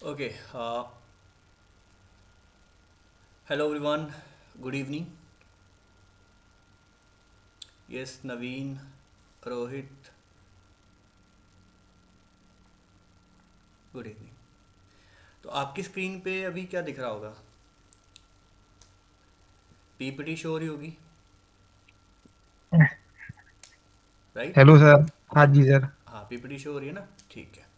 Okay. Hello everyone. Good evening. Yes, Naveen, Rohit. Good evening. तो आपकी screen पे अभी क्या दिख रहा होगा? पीपीटी शो हो रही होगी, राइट? Hello sir. हाँ जी सर। हाँ, पीपीटी शो हो रही है ना, ठीक है।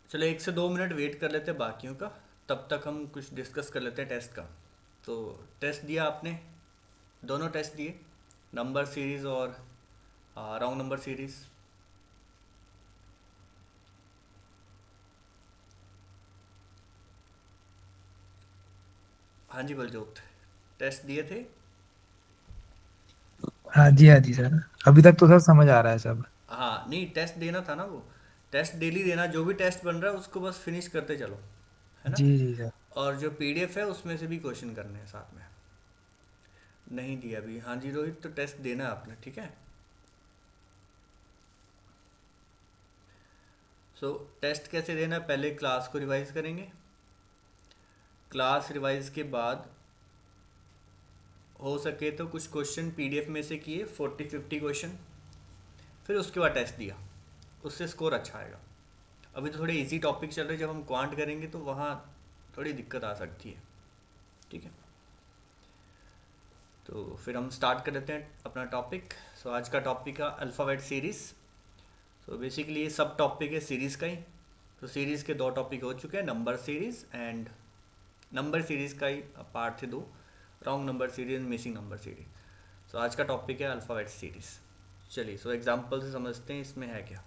चलो 1 से 2 मिनट वेट कर लेते हैं बाकियों का। तब तक हम कुछ डिस्कस कर लेते हैं टेस्ट का। तो टेस्ट दिया आपने, दोनों टेस्ट दिए, नंबर सीरीज़ और राउंड नंबर सीरीज़। हाँ जी बलजोत, टेस्ट दिए थे। हाँ जी सर। अभी तक तो सर समझ आ रहा है सब। हाँ नहीं, टेस्ट देना था ना वो। टेस्ट डेली देना, जो भी टेस्ट बन रहा है उसको बस फिनिश करते चलो, है ना? जी जी सर। और जो पीडीएफ है उसमें से भी क्वेश्चन करने हैं साथ में। नहीं दिया अभी? हाँ जी रोहित, तो टेस्ट देना है आपने, ठीक है। सो टेस्ट कैसे देना है, पहले क्लास को रिवाइज करेंगे। क्लास रिवाइज के बाद हो सके तो कुछ क्वेश्चन पीडीएफ में से किए, 40-50 क्वेश्चन। फिर उसके बाद टेस्ट दिया, उससे स्कोर अच्छा आएगा। अभी तो थोड़े इजी टॉपिक चल रहे हैं, जब हम क्वांट करेंगे तो वहाँ थोड़ी दिक्कत आ सकती है, ठीक है। तो फिर हम स्टार्ट कर देते हैं अपना टॉपिक। सो आज का टॉपिक है अल्फ़ाबेट सीरीज़। सो बेसिकली ये सब टॉपिक है सीरीज़ का ही। तो सीरीज़ के दो टॉपिक हो चुके हैं, number series and number series का ही पार्ट थे दो, wrong number series and missing number series. So आज का टॉपिक है अल्फ़ाबेट सीरीज़। चलिए, सो एग्जांपल से समझते हैं इसमें है क्या।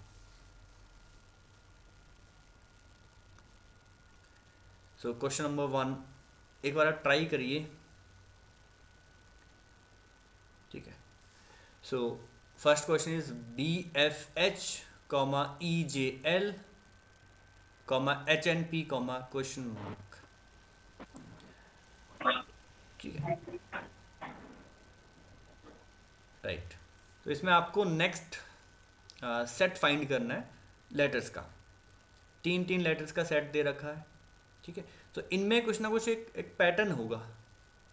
सो क्वेश्चन नंबर 1, एक बार आप ट्राई करिए, ठीक है। So first question is BFH, EJL, HNP, question mark, ठीक है, राइट। तो इसमें आपको नेक्स्ट सेट फाइंड करना है लेटर्स का। तीन तीन लेटर्स का सेट दे रखा है, ठीक है। तो इनमें कुछ ना कुछ एक पैटर्न होगा,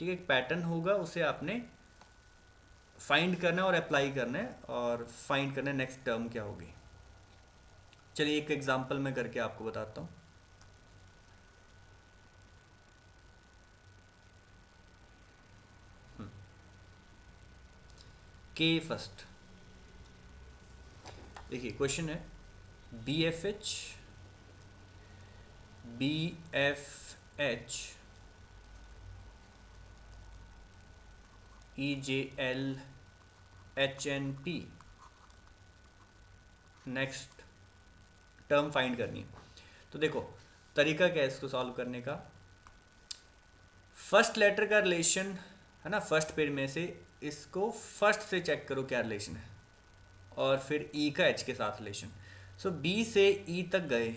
ठीक है। एक पैटर्न होगा, उसे आपने फाइंड करना है और अप्लाई करना है, और फाइंड करना है नेक्स्ट टर्म क्या होगी। चलिए एक एग्जांपल मैं करके आपको बताता हूँ। के फर्स्ट, देखिए क्वेश्चन है BFH, BFH, EJL, HNP, next term find करनी है। तो देखो तरीका क्या है इसको सॉल्व करने का। फर्स्ट लेटर का रिलेशन है ना, फर्स्ट पेज में से इसको फर्स्ट से चेक करो क्या रिलेशन है, और फिर ई का एच के साथ रिलेशन। सो बी से ई तक गए,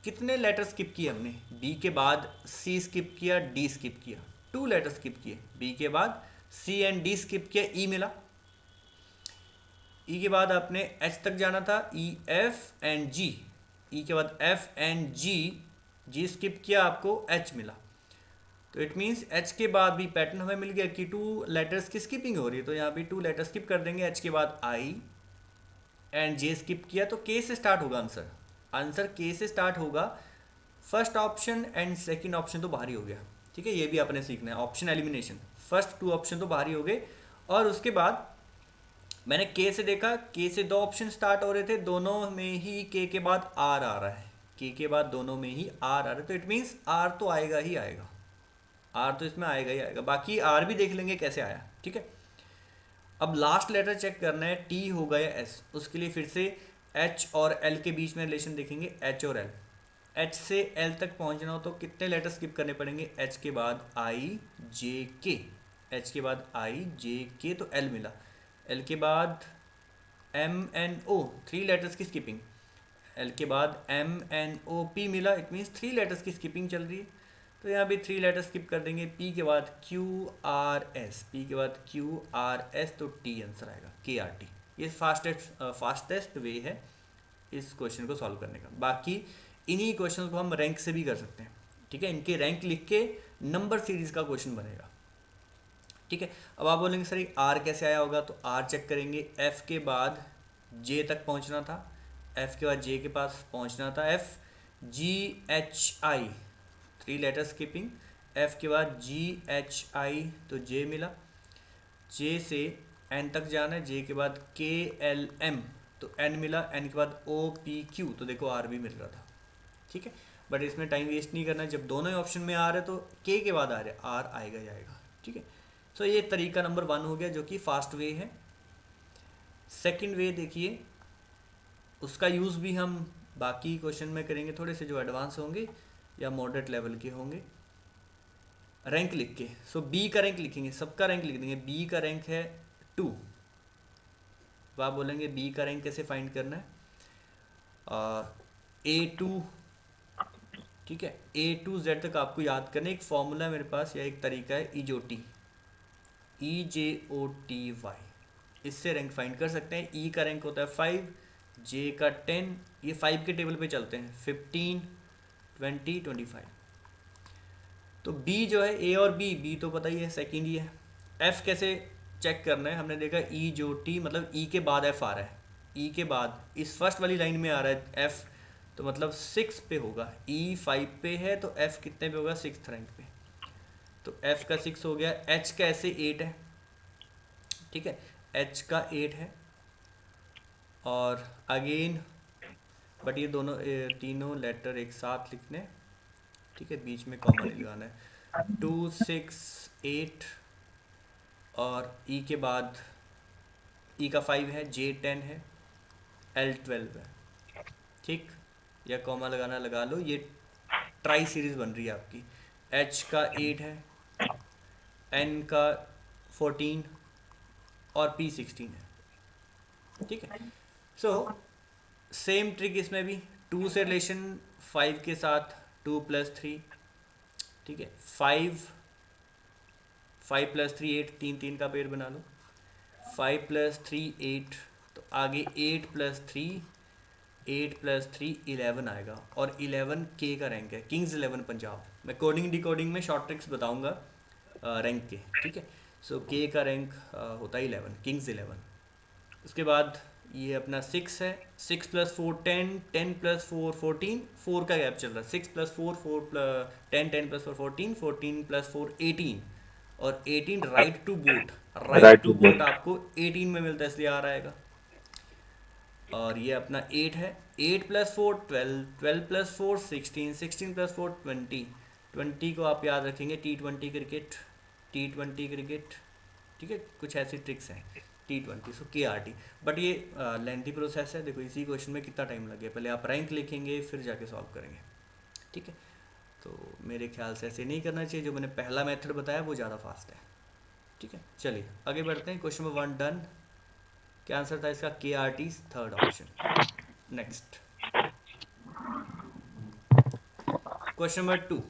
कितने लेटर स्किप किए हमने? बी के बाद सी स्किप किया, डी स्किप किया, 2 लेटर स्किप किए। बी के बाद सी एंड डी स्किप किया, ई मिला। ई के बाद आपने एच तक जाना था, E F and ji. E के बाद F and G, G skip किया, आपको एच मिला। तो इट मीन्स एच के बाद भी पैटर्न हमें मिल गया कि 2 लेटर्स की स्किपिंग हो रही है, तो यहाँ भी 2 लेटर स्किप कर देंगे। एच के बाद आई एंड जे स्किप किया, तो के से स्टार्ट होगा आंसर। आंसर के से स्टार्ट होगा। First option and second option तो बाहर ही हो गया, ठीक है। ये भी आपने सीखना है, ऑप्शन एलिमिनेशन। फर्स्ट 2 ऑप्शन तो बाहर ही हो गए। और उसके बाद मैंने के से देखा, के से 2 ऑप्शन स्टार्ट हो रहे थे, दोनों में ही के बाद आर आ रहा है। के बाद दोनों में ही आर आ रहा है, तो इट मीन्स आर तो आएगा ही आएगा। आर तो इसमें आएगा ही आएगा, बाकी आर भी देख लेंगे कैसे आया, ठीक है। अब लास्ट लेटर चेक करना है, टी होगा या एस। उसके लिए फिर से एच और एल के बीच में रिलेशन देखेंगे, एच और एल। एच से एल तक पहुंचना हो तो कितने लेटर स्किप करने पड़ेंगे? एच के बाद आई जे के, एच के बाद आई जे के, तो एल मिला। एल के बाद एम एन ओ, 3 लेटर्स की स्किपिंग। एल के बाद एम एन ओ पी मिला, इट मीन्स 3 लेटर्स की स्किपिंग चल रही है। तो यहाँ भी 3 लेटर स्किप कर देंगे। पी के बाद क्यू आर एस, पी के बाद क्यू आर एस, तो टी आंसर आएगा, के आर टी। ये फास्टेस्ट वे है इस क्वेश्चन को सॉल्व करने का। बाकी इन्हीं क्वेश्चन को हम रैंक से भी कर सकते हैं, ठीक है। इनके रैंक लिख के नंबर सीरीज का क्वेश्चन बनेगा, ठीक है। अब आप बोलेंगे सर आर कैसे आया होगा, तो आर चेक करेंगे, एफ के बाद जे तक पहुंचना था, एफ के बाद जे के पास पहुंचना था, F G H I, 3 letter skipping, F के बाद जी एच आई तो जे मिला, जे से एन तक जाना है, जे के बाद के एल एम तो एन मिला, एन के बाद ओ पी क्यू तो देखो आर भी मिल रहा था, ठीक है। बट इसमें टाइम वेस्ट नहीं करना है, जब दोनों ही ऑप्शन में आ रहे तो के बाद आ रहे आर आएगा ही आएगा, ठीक है। सो ये तरीका नंबर 1 हो गया जो कि फास्ट वे है। सेकंड वे देखिए, उसका यूज़ भी हम बाकी क्वेश्चन में करेंगे, थोड़े से जो एडवांस होंगे या मॉडरेट लेवल के होंगे। रैंक लिख के, सो बी का रैंक लिखेंगे, सबका रैंक लिख देंगे, बी का रैंक है 2। तो आप बोलेंगे बी का रैंक कैसे फाइंड करना है, A2, ठीक है, A to Z तक आपको याद करना, एक फॉर्मूला है मेरे पास या एक तरीका है, EJOT, EJOTY, इससे रैंक फाइंड कर सकते हैं। ई का रैंक होता है 5, जे का 10, ये 5 के टेबल पे चलते हैं, 15, 20, 25। तो बी जो है, ए और बी तो पता ही है सेकेंड ही है। एफ कैसे चेक करना है, हमने देखा ई जो टी मतलब ई के बाद एफ आ रहा है, ई के बाद इस फर्स्ट वाली लाइन में आ रहा है एफ, तो मतलब 6 पे होगा, ई 5 पे है तो एफ कितने पे होगा, 6th रैंक पे, तो एफ का 6 हो गया। एच का ऐसे 8 है, ठीक है, एच का 8 है, और अगेन बट ये दोनों तीनों लेटर एक साथ लिखने, ठीक है, बीच में कॉमा नहीं लगाना है, 2, 6, 8, और ई के बाद ई का 5 है, जे 10 है, एल 12 है, ठीक, या कॉमा लगाना लगा लो, ये ट्राई सीरीज बन रही है आपकी। एच का 8 है, एन का 14 और पी 16 है, ठीक है। सो सेम ट्रिक इसमें भी, 2 से रिलेशन 5 के साथ 2 + 3, ठीक है, 5 + 3 8, 3 का पेयर बना लो, 5 + 3 8, तो आगे 8 + 3, 8 + 3 11 आएगा, और 11 के का रैंक है, किंग्स 11 पंजाब। मैं कोडिंग डिकोडिंग में शॉर्ट ट्रिक्स बताऊंगा रैंक के, ठीक है। सो के का रैंक होता है 11, किंग्स 11। उसके बाद ये अपना 6 है, 6 + 4 10, 10 + 4 14, 4 का गैप चल रहा है, 6 + 4 10, 10 + 4 14, 14 + 4 18, और 18 right to vote, right right to to vote vote. आपको 18 में मिलता है इसलिए आ रहा है। और ये अपना 8 है, 8 + 4 12, 12 + 4 16, 16 + 4 20, 20 को आप याद रखेंगे T20 क्रिकेट, T20 क्रिकेट, ठीक है, कुछ ऐसी ट्रिक्स हैं T20, सो KRT। बट ये लेंथी प्रोसेस है, देखो इसी क्वेश्चन में कितना टाइम लगे, पहले आप रैंक लिखेंगे फिर जाके सॉल्व करेंगे, ठीक है। तो मेरे ख्याल से ऐसे नहीं करना चाहिए, जो मैंने पहला मेथड बताया वो ज़्यादा फास्ट है, ठीक है। चलिए आगे बढ़ते हैं, क्वेश्चन नंबर 1 डन। क्या आंसर था इसका, KRT, third option. Next question number 2,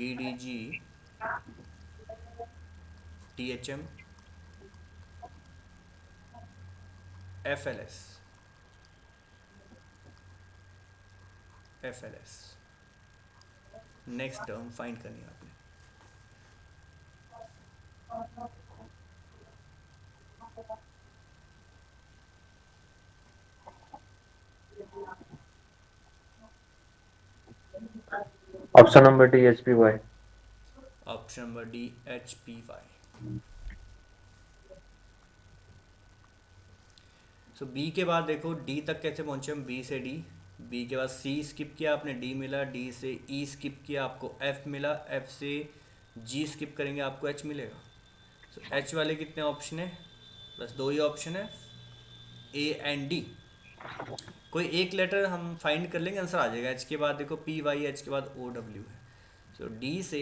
BDG, THM, FLS, FLS, next term find करनी है आपने। Option number D HPY। Option number D HPY। सो बी के बाद देखो डी तक कैसे पहुंचे हम, बी से डी, बी के बाद सी स्किप किया आपने, डी मिला, डी से ई स्किप किया आपको एफ मिला, एफ से जी स्किप करेंगे आपको एच मिलेगा। सो एच वाले कितने ऑप्शन है, बस 2 ही ऑप्शन है, ए एंड डी। कोई एक लेटर हम फाइंड कर लेंगे, आंसर आ जाएगा। एच के बाद देखो PY, एच के बाद OW है, सो डी से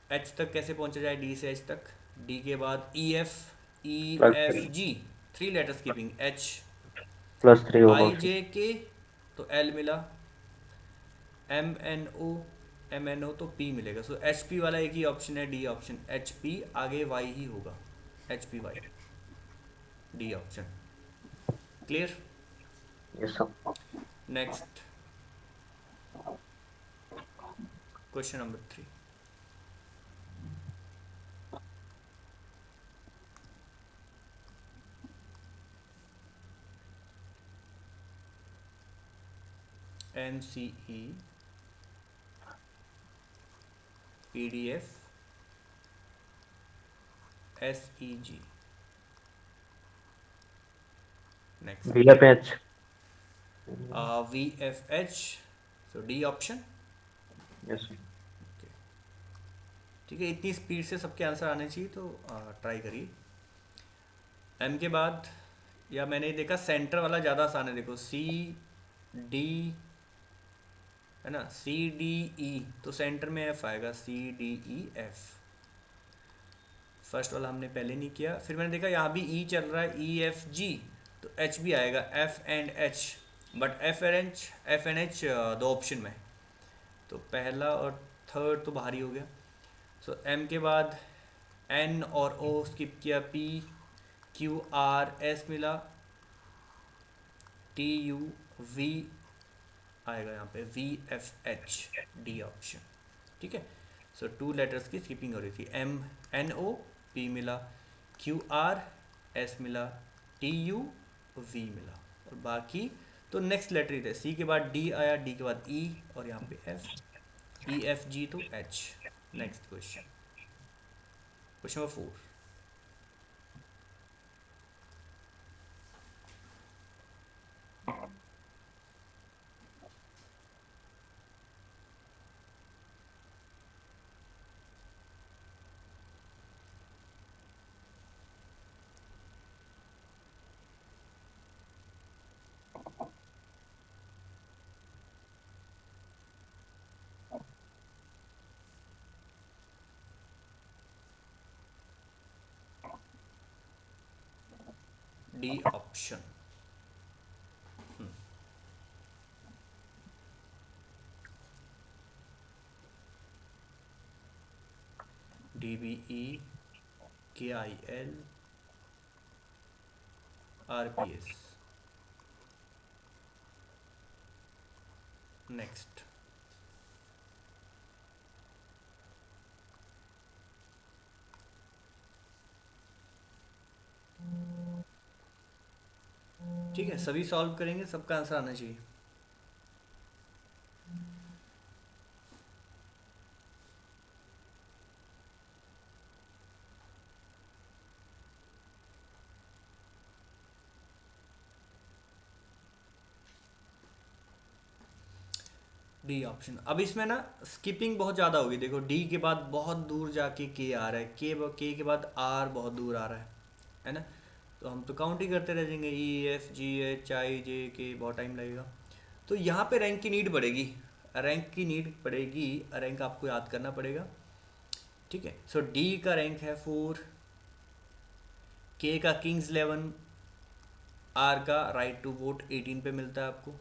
एच तक कैसे पहुंचा जाए, डी से एच तक, डी के बाद EF, EFG, 3 letter skipping, H +3 होगा आई उसके। जे के तो एल मिला, MNO MNO तो P मिलेगा। सो HP वाला एक ही ऑप्शन है, डी ऑप्शन। HP आगे Y ही होगा, HPY, D option. Clear? Yes, sir. Next question number 3। MCE PDF SEG। Next VFH. VFH, सो डी ऑप्शन। Yes, sir. ठीक है, इतनी स्पीड से सबके आंसर आने चाहिए, तो ट्राई करिए। M के बाद, या मैंने देखा सेंटर वाला ज़्यादा आसान है। देखो CD है ना, CDE, तो सेंटर में F आएगा, CDEF। फर्स्ट वाला हमने पहले नहीं किया। फिर मैंने देखा यहाँ भी E चल रहा है, EFG, तो H भी आएगा, F&H। बट F&H दो ऑप्शन में है, तो पहला और थर्ड तो बाहर ही हो गया। सो M के बाद N और O स्किप किया, P Q R S मिला, T U V आएगा यहाँ पे, VFH, डी ऑप्शन। ठीक है, सो 2 लेटर्स की स्किपिंग हो रही थी। MNO P मिला, QR S मिला, TU V मिला, और बाकी तो नेक्स्ट लेटर ही थे। C के बाद D आया, D के बाद E, और यहाँ पे F, EFG तो H। Next question, question number 4। D option. DBE KIL RPS। Next, ठीक है, सभी सॉल्व करेंगे, सबका आंसर आना चाहिए। D option. अब इसमें ना स्किपिंग बहुत ज़्यादा होगी। देखो डी के बाद बहुत दूर जाके के आ रहा है, के के बाद आर बहुत दूर आ रहा है ना, तो हम तो काउंट ही करते रह जाएंगे, EFGHIJK, बहुत टाइम लगेगा। तो यहाँ पे रैंक की नीड पड़ेगी, रैंक की नीड पड़ेगी, रैंक आपको याद करना पड़ेगा। ठीक है, सो डी का रैंक है 4, के का किंग्स 11, आर का राइट टू वोट 18 पे मिलता है आपको।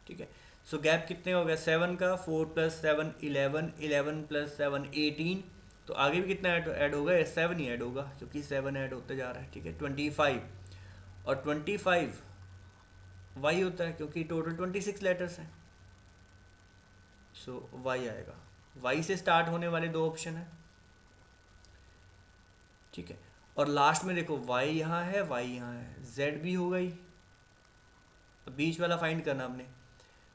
ठीक है, सो गैप कितने हो गया, 7 का, 4 + 7 11, 11 + 7 18, तो आगे भी कितना ऐड होगा, 7 ही ऐड होगा, क्योंकि 7 ऐड होते जा रहा है। ठीक है, 25, और 25 वाई होता है, क्योंकि टोटल 26 लेटर्स हैं, सो वाई आएगा। वाई से स्टार्ट होने वाले दो ऑप्शन हैं। ठीक है, और लास्ट में देखो वाई यहाँ है, वाई यहाँ है, जेड भी हो गई, बीच वाला फाइंड करना हमने।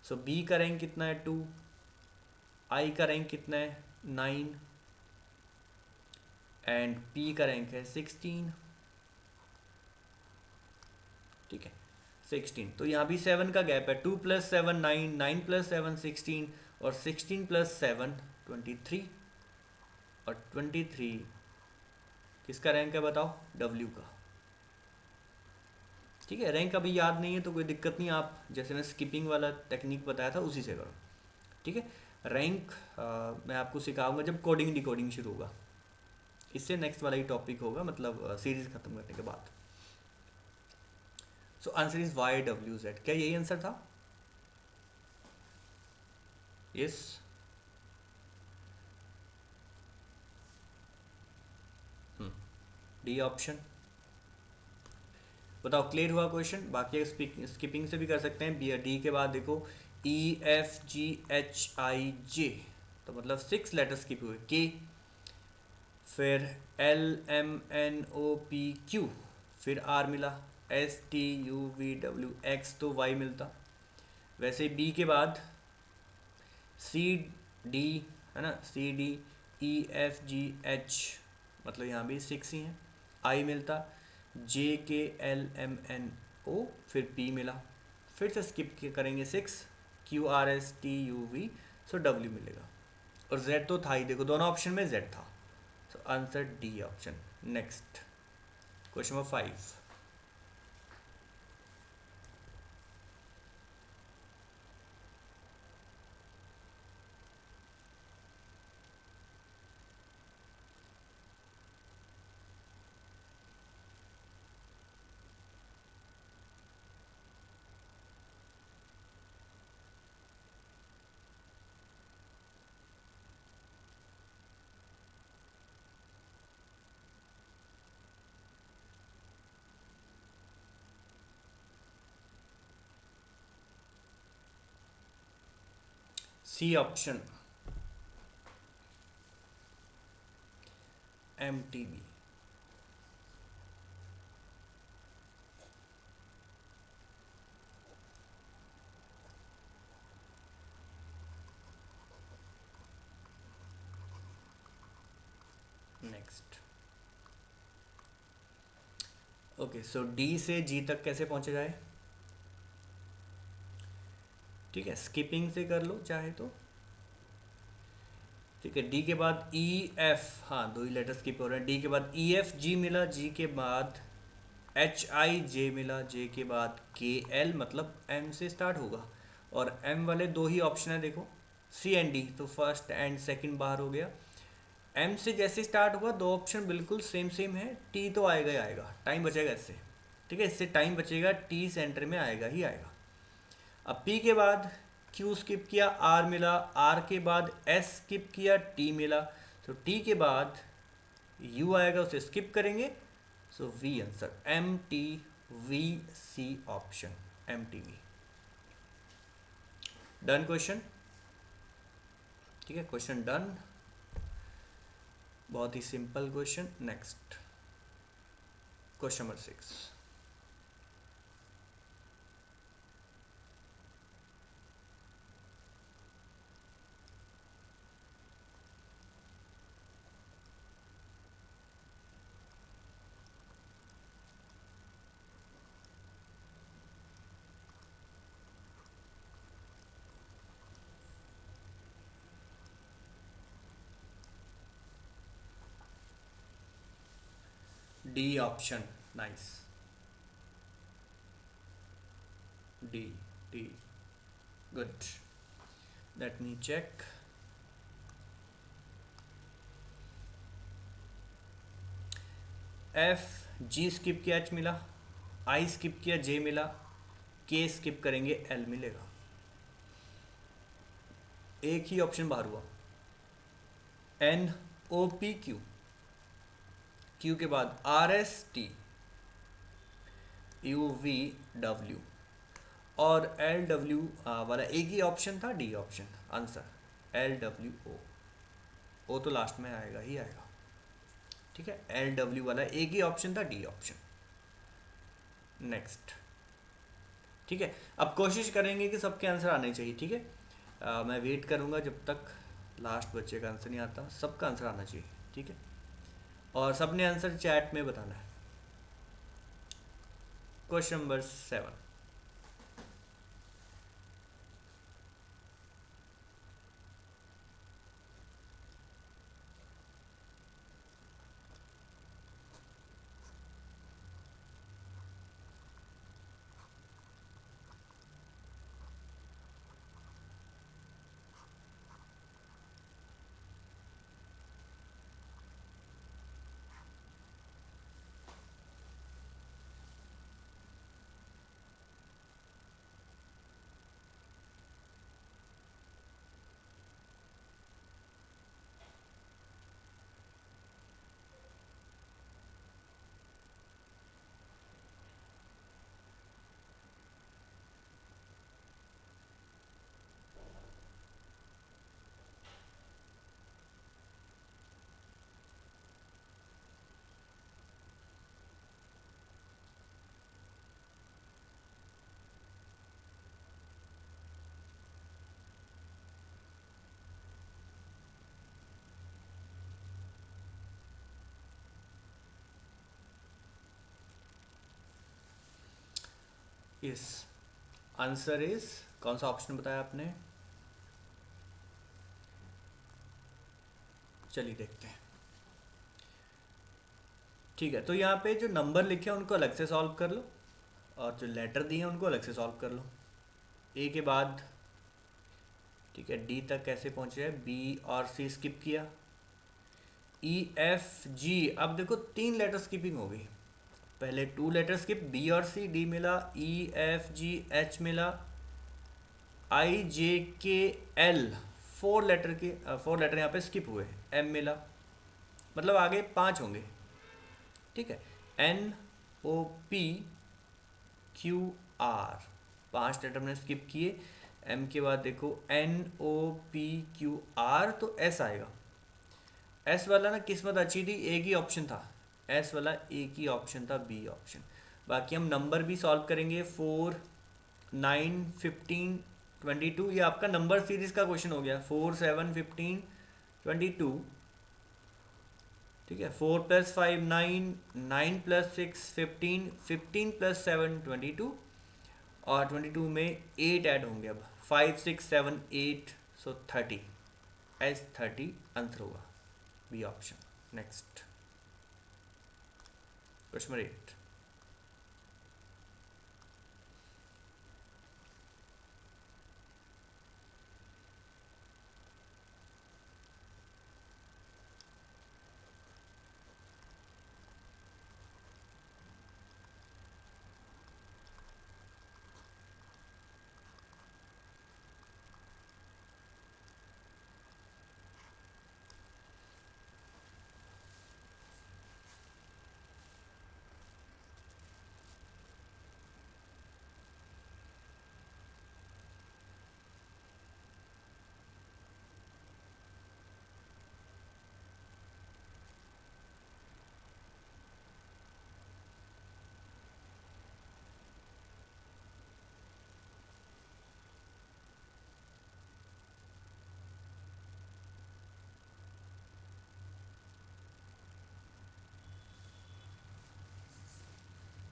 सो बी का रैंक कितना है, 2, आई का रैंक कितना है, 9, एंड पी का रैंक है 16। ठीक है, 16, तो यहाँ भी 7 का गैप है, 2 + 7 9, 9 + 7 16, और 16 + 7 23, और 23 किसका रैंक है बताओ, डब्ल्यू का। ठीक है, रैंक अभी याद नहीं है तो कोई दिक्कत नहीं, आप जैसे मैं स्किपिंग वाला टेक्निक बताया था उसी से करो। ठीक है, रैंक मैं आपको सिखाऊंगा जब कोडिंग डिकोडिंग शुरू होगा, इससे नेक्स्ट वाला ही टॉपिक होगा, मतलब सीरीज खत्म करने के बाद। So answer is YWZ। क्या यही आंसर था? Yes, D option. बताओ क्लियर हुआ क्वेश्चन? बाकी स्किपिंग से भी कर सकते हैं। बी डी के बाद देखो EFGHIJ, तो मतलब 6 लेटर स्किप हुए। के, फिर LMNOPQ, फिर R मिला, STUVWX तो Y मिलता। वैसे बी के बाद CD है ना, CDEFGH, मतलब यहाँ भी 6 ही हैं। I मिलता, JKLMNO, फिर P मिला, फिर से स्किप करेंगे 6, QRSTUV, सो W मिलेगा। और Z तो था ही, देखो दोनों ऑप्शन में Z था, so answer D option. Next question number 5। C option, MTB। Next, okay, so D से जी तक कैसे पहुंचा जाए? ठीक है, स्किपिंग से कर लो चाहे तो। ठीक है, डी के बाद EF, हाँ 2 ही लेटर स्किप हो रहे हैं। डी के बाद EFG मिला, जी के बाद HIJ मिला, जे के बाद KL, मतलब M से स्टार्ट होगा। और M वाले 2 ही ऑप्शन है देखो, CND, तो फर्स्ट एंड सेकंड बाहर हो गया। M से जैसे स्टार्ट हुआ 2 ऑप्शन बिल्कुल सेम सेम है। T तो आएगा ही आएगा, टाइम बचेगा इससे। ठीक है, इससे टाइम बचेगा, T सेंटर में आएगा ही आएगा। अब P के बाद Q स्किप किया, R मिला, R के बाद S स्किप किया, T मिला, तो T के बाद U आएगा, उसे स्किप करेंगे, so V answer, MTVC option, MTV। Done question? ठीक है, क्वेश्चन डन, बहुत ही simple question. Next question number 6। D option, nice, D, D, good. Let me check. FG skip किया, H मिला, I स्किप किया, J मिला, K skip करेंगे, L मिलेगा। एक ही ऑप्शन बाहर हुआ, NOPQ, Q के बाद RST, UVW, और LW वाला एक ही ऑप्शन था, डी ऑप्शन आंसर, LWO। ओ तो लास्ट में आएगा ही आएगा। ठीक है, LW वाला एक ही ऑप्शन था, डी ऑप्शन। नेक्स्ट, ठीक है, अब कोशिश करेंगे कि सबके आंसर आने चाहिए। ठीक है, मैं वेट करूँगा जब तक लास्ट बच्चे का आंसर नहीं आता, सबका आंसर आना चाहिए। ठीक है, और सबने आंसर चैट में बताना है। Question number 7। Yes, answer is, कौन सा ऑप्शन बताया आपने? चलिए देखते हैं। ठीक है, तो यहाँ पे जो नंबर लिखे हैं उनको अलग से सॉल्व कर लो, और जो लेटर दिए हैं उनको अलग से सॉल्व कर लो। ए के बाद, ठीक है, डी तक कैसे पहुँचे? बी और सी स्किप किया, ई एफ जी, अब देखो 3 लेटर स्किपिंग हो गई। पहले 2 लेटर स्किप, बी और सी, डी मिला, ई एफ जी एच मिला, I J K L, 4 letter यहाँ पे स्किप हुए, एम मिला, मतलब आगे 5 होंगे। ठीक है, N O P Q R, 5 letter मैंने स्किप किए। एम के बाद देखो N O P Q R, तो एस आएगा। एस वाला ना किस्मत अच्छी थी, एक ही ऑप्शन था, एस वाला एक ही ऑप्शन था, बी ऑप्शन। बाकी हम नंबर भी सॉल्व करेंगे, 4 9 15 22, ये आपका नंबर सीरीज का क्वेश्चन हो गया, 4 7 15 22। ठीक है, 4 + 5 9, 9 + 6 15, 15 + 7 22, और 22 में 8 ऐड होंगे, अब 5 6 7 8, सो 30, एस 30 आंसर होगा, B option. Next question number 8।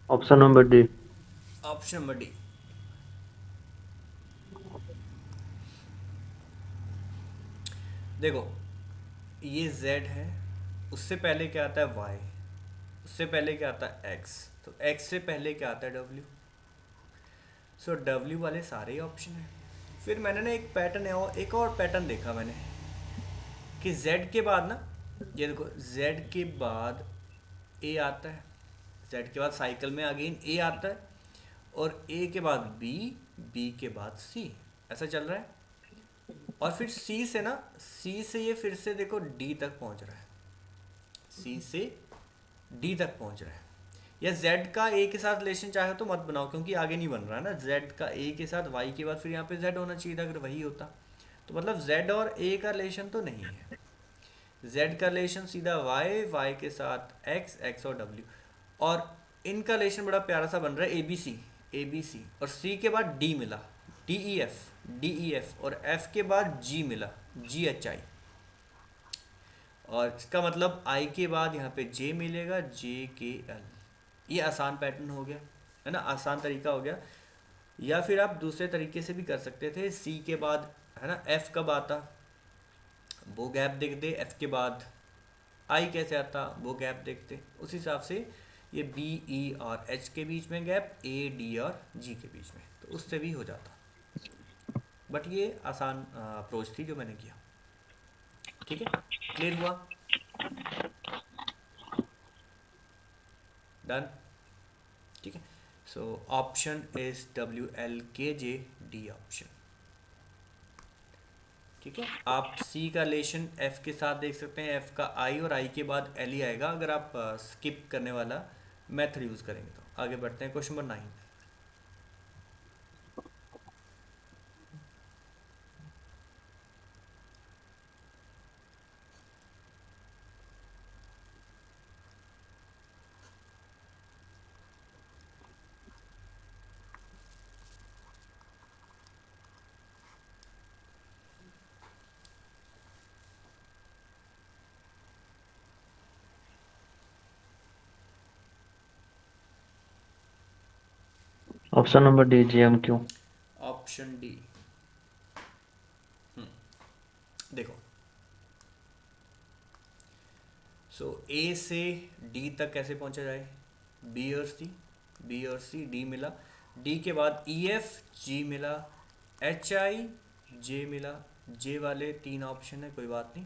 Option number D. Option number D. देखो, ये z है, उससे पहले क्या आता है y, उससे पहले क्या आता है x, तो x से पहले क्या आता है w, सो w वाले सारे ही ऑप्शन हैं। फिर मैंने ना एक पैटर्न है, और एक और पैटर्न देखा मैंने, कि z के बाद ना, ये देखो z के बाद a आता है, z के बाद साइकिल में अगेन a आता है, और a के बाद b, b के बाद c, ऐसा चल रहा है। और फिर C से ना, C से ये फिर से देखो D तक पहुंच रहा है, C से D तक पहुंच रहा है। या Z का A के साथ रिलेशन चाहे तो मत बनाओ, क्योंकि आगे नहीं बन रहा है ना, Z का A के साथ Y के बाद फिर यहाँ पे Z होना चाहिए था, अगर वही होता तो मतलब Z और A का रिलेशन तो नहीं है। Z का रिलेशन सीधा Y, Y के साथ X, X और W, और इनका रिलेशन बड़ा प्यारा सा बन रहा है, ABC, ABC, और C के बाद D मिला, DEF, DEF, और F के बाद G मिला, GHI, और इसका मतलब I के बाद यहाँ पे J मिलेगा, JKL। ये आसान पैटर्न हो गया है ना, आसान तरीका हो गया। या फिर आप दूसरे तरीके से भी कर सकते थे, C के बाद है ना F कब आता, वो गैप देखते, F के बाद I कैसे आता, वो गैप देखते, उस हिसाब से ये B, E और H के बीच में गैप, A, D और G के बीच में, तो उससे भी हो जाता। बट ये आसान अप्रोच थी जो मैंने किया। ठीक है, क्लियर हुआ? डन। ठीक है, so option is WLKJ, D option. ठीक है, आप C का रिलेशन F के साथ देख सकते हैं, F का I, और I के बाद L ही आएगा अगर आप स्किप करने वाला मेथड यूज़ करेंगे। तो आगे बढ़ते हैं, question number 9। Option number D GMQ। Option D. देखो, सो ए से डी तक कैसे पहुंचा जाए, बी और सी, बी और सी, डी मिला, डी के बाद ई एफ जी मिला, एच आई जे मिला, जे वाले तीन ऑप्शन है, कोई बात नहीं।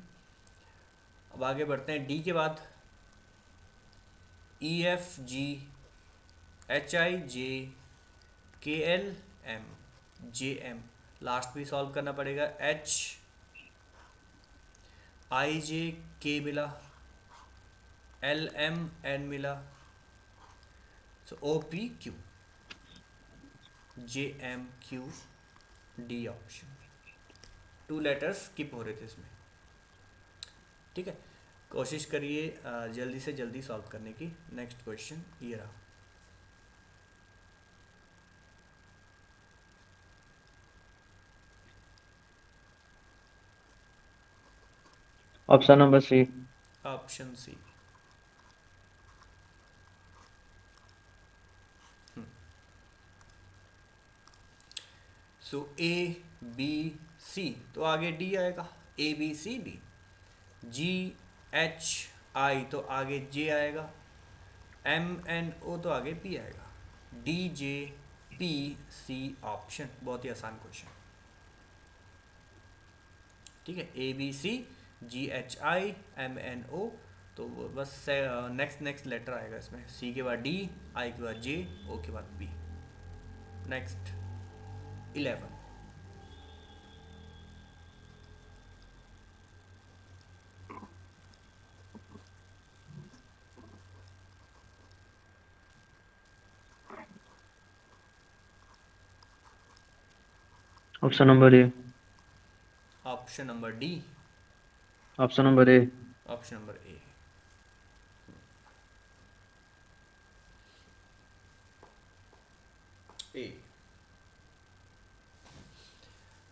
अब आगे बढ़ते हैं, डी के बाद ई F G, H I J, K L M, J M, last भी सॉल्व करना पड़ेगा, एच आई जे के मिला, एल एम एन मिला, so O P Q, J M Q D option. 2 letters skip हो रहे थे इसमें। ठीक है, कोशिश करिए जल्दी से जल्दी सॉल्व करने की। नेक्स्ट क्वेश्चन ये रहा। Option number C. Option C. So A B C तो आगे डी आएगा, A B C D, G H I तो आगे जे आएगा, एम एन ओ तो आगे पी आएगा, D J P C option. बहुत ही आसान क्वेश्चन। ठीक है, A B C G H I M N O, तो बस नेक्स्ट नेक्स्ट लेटर आएगा इसमें, सी के बाद डी, आई के बाद जे, ओ के बाद P. Next 11। Option number A. Option number D. Option number A. Option number A. A,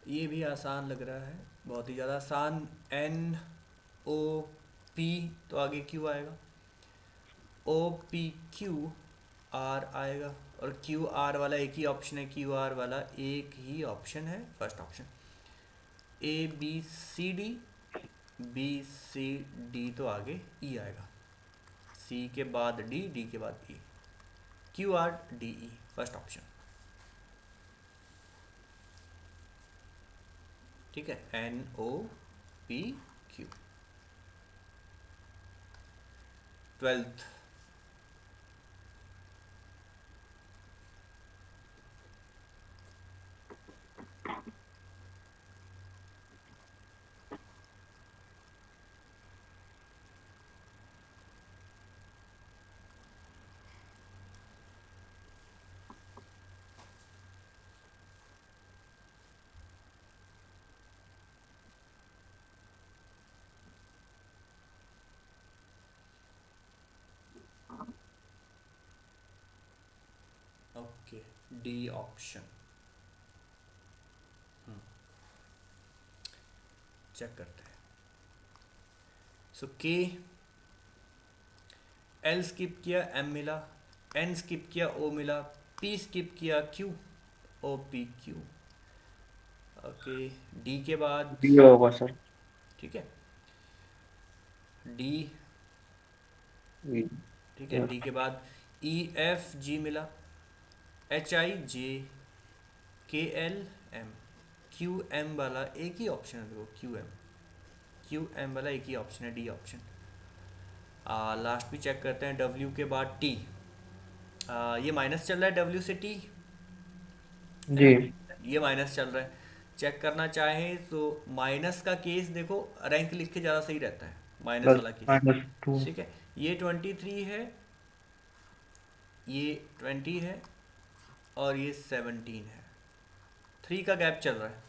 ये भी आसान लग रहा है, बहुत ही ज़्यादा आसान। एन ओ पी तो आगे क्यू आएगा, ओ पी क्यू आर आएगा, और क्यू आर वाला एक ही ऑप्शन है, क्यू आर वाला एक ही ऑप्शन है, first option. A B C D, B C D तो आगे ई आएगा, सी के बाद डी, डी के बाद E, Q R D E, first option. ठीक है, N O P Q. 12th। Okay, D option. Check करते हैं। सो के, एल स्किप किया, एम मिला, एन स्किप किया, ओ मिला, पी स्किप किया, Q, O P Q. Okay, D के बाद, डी होगा सर। ठीक है, डी, ई। ठीक है, डी के बाद ई एफ जी मिला, H I J, K L M, Q M वाला एक ही ऑप्शन है, देखो क्यू एम, क्यू एम वाला एक ही ऑप्शन है, डी ऑप्शन। लास्ट भी चेक करते हैं, डब्ल्यू के बाद टी। ये माइनस चल रहा है डब्ल्यू से टी, है जी। ना, ये माइनस चल रहा है। चेक करना चाहें तो माइनस का केस देखो, रैंक लिख के ज़्यादा सही रहता है, माइनस बस वाला केस। -2। ठीक है, ये 23 है, ये 20 है, और ये 17 है, 3 का गैप चल रहा है,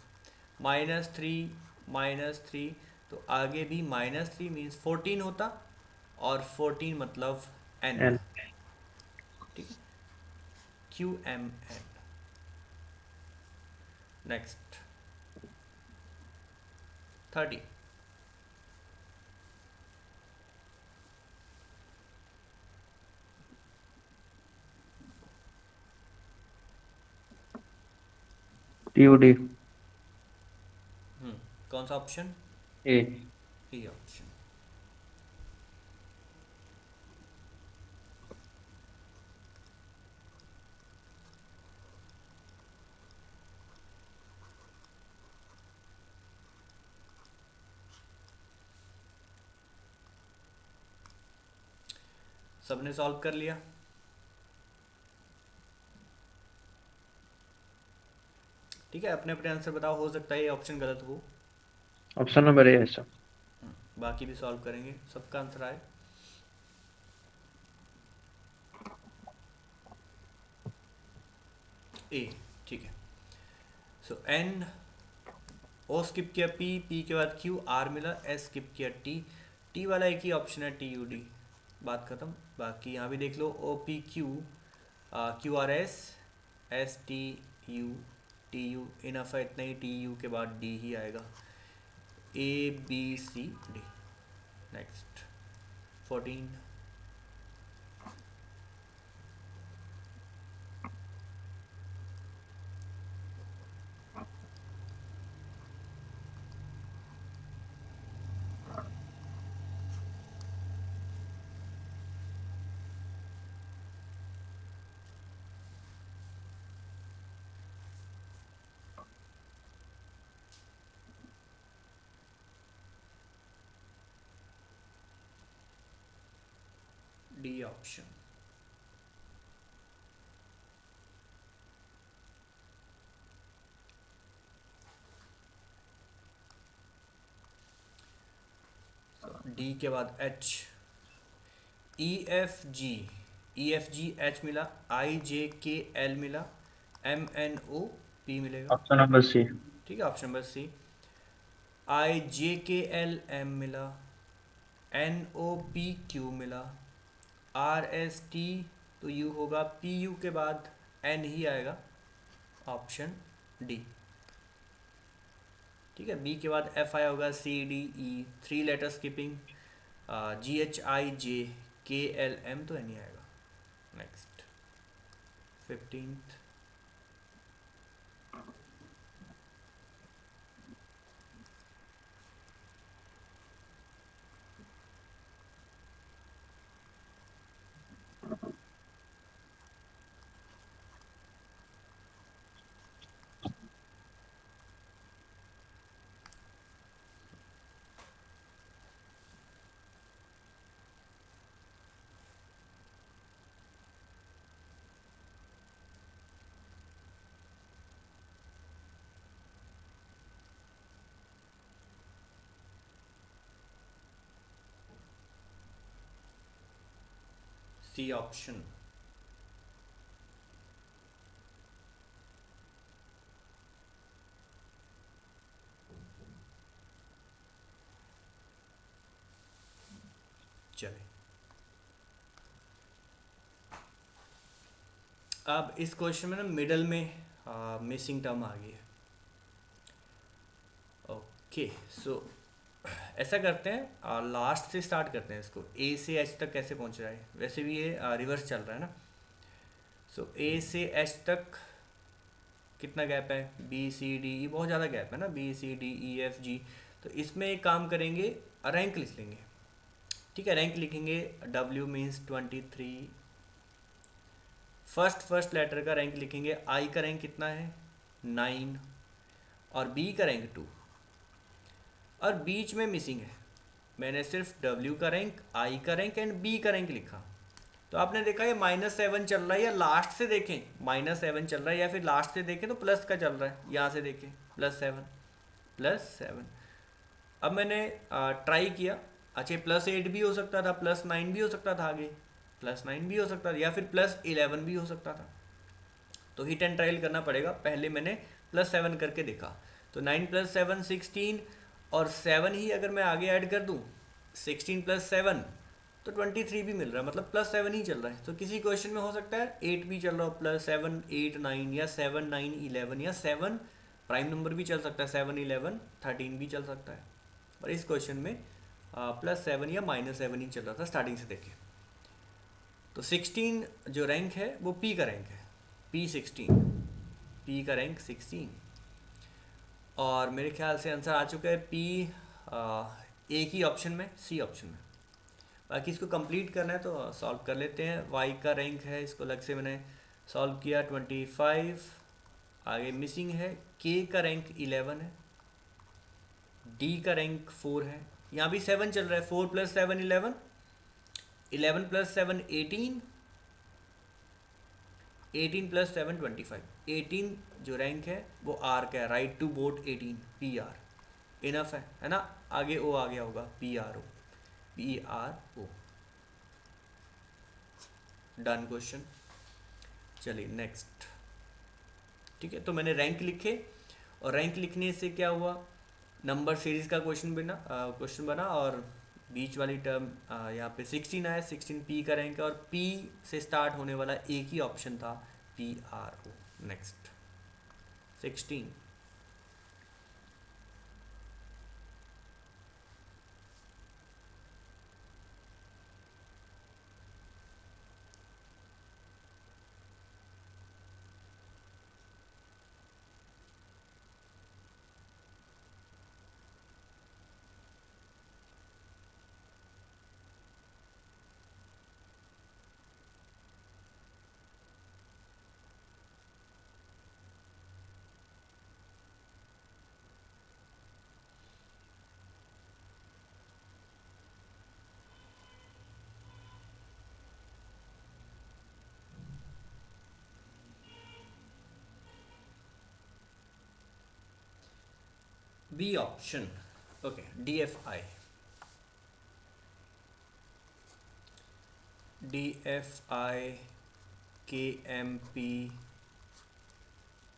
-3 -3, तो आगे भी -3 मीन्स 14 होता, और 14 मतलब एन। एन। ठीक है, Q M N. Next 30। TUD कौन सा ऑप्शन? A। A option. सबने सॉल्व कर लिया? ठीक है, अपने अपने आंसर बताओ, हो सकता है ये ऑप्शन गलत हो। ऑप्शन नंबर A है सर। बाकी भी सॉल्व करेंगे, सबका आंसर आए। ए, ठीक है। सो एन, ओ स्किप किया, पी, पी के बाद क्यू, आर मिला, एस स्किप किया, टी, टी वाला एक ही ऑप्शन है, टी यू डी। बात खत्म। बाकी यहाँ भी देख लो, O P Q, Q R S, S T U, T U, enough है इतना ही, टी यू के बाद डी ही आएगा। A B C D. Next 14। D option. D के बाद H, E F G, E F G H मिला, I J K L मिला, एम एन ओ पी मिलेगा। Option number C। ठीक है, option number C. I J K L M मिला, N O P Q मिला, R S T तो U होगा, P U के बाद एन ही आएगा, ऑप्शन डी। ठीक है, बी के बाद एफ आई होगा, C D E, 3 letter skipping, G H I J K L M तो एन ही आएगा। Next 15th। C option. चले, अब इस क्वेश्चन में ना मिडल में मिसिंग टर्म आ गई है। ओके, सो ऐसा करते हैं, लास्ट से स्टार्ट करते हैं इसको। ए से एच तक कैसे पहुंच रहा है, वैसे भी ये रिवर्स चल रहा है ना। सो ए से एच तक कितना गैप है, बी सी डी ई, बहुत ज़्यादा गैप है ना, B C D E F G. तो इसमें एक काम करेंगे, रैंक लिख लेंगे। ठीक है, रैंक लिखेंगे, डब्ल्यू मीन्स 23। फर्स्ट लेटर का रैंक लिखेंगे, आई का रैंक कितना है 9, और बी का रैंक 2, और बीच में मिसिंग है। मैंने सिर्फ डब्ल्यू का रैंक, आई का रैंक एंड बी का रैंक लिखा। तो आपने देखा ये -7 चल रहा है, या लास्ट से देखें -7 चल रहा है, या फिर लास्ट से देखें तो प्लस का चल रहा है। यहाँ से देखें +7। अब मैंने ट्राई किया, अच्छा +8 भी हो सकता था, +9 भी हो सकता था, आगे +9 भी हो सकता था, या फिर +11 भी हो सकता था। तो हिट एंड ट्रायल करना पड़ेगा। पहले मैंने +7 करके देखा, तो 9 + 7 16, और 7 ही अगर मैं आगे ऐड कर दूँ, 16 + 7 तो 23 भी मिल रहा है, मतलब +7 ही चल रहा है। तो किसी क्वेश्चन में हो सकता है 8 भी चल रहा हो, +7 8 9, या 7 9 11, या 7 प्राइम नंबर भी चल सकता है, 7 11 13 भी चल सकता है। और इस क्वेश्चन में +7 या -7 ही चल रहा था स्टार्टिंग से देखें। तो 16 जो रैंक है वो पी का रैंक है, P16, पी का रैंक 16। और मेरे ख्याल से आंसर आ चुका है पी, एक ही ऑप्शन में, सी ऑप्शन में। बाकी इसको कंप्लीट करना है तो सॉल्व कर लेते हैं। वाई का रैंक है, इसको अलग से मैंने सॉल्व किया 25। आगे मिसिंग है, के का रैंक 11 है, डी का रैंक 4 है, यहाँ भी 7 चल रहा है। 4 + 7 11, 11 + 7 18, 18 + 7 25। 18 जो रैंक है वो आर का है, right to vote 18, P R enough है ना। आगे ओ आ गया होगा, P R O, P R O. Done question. चलिए नेक्स्ट। ठीक है, तो मैंने रैंक लिखे और रैंक लिखने से क्या हुआ, नंबर सीरीज का क्वेश्चन बना और बीच वाली टर्म यहाँ पे 16 आया। 16 पी का रैंक है और पी से स्टार्ट होने वाला एक ही ऑप्शन था, P R O. Next 16। B option, okay, D F I. D F I, K M P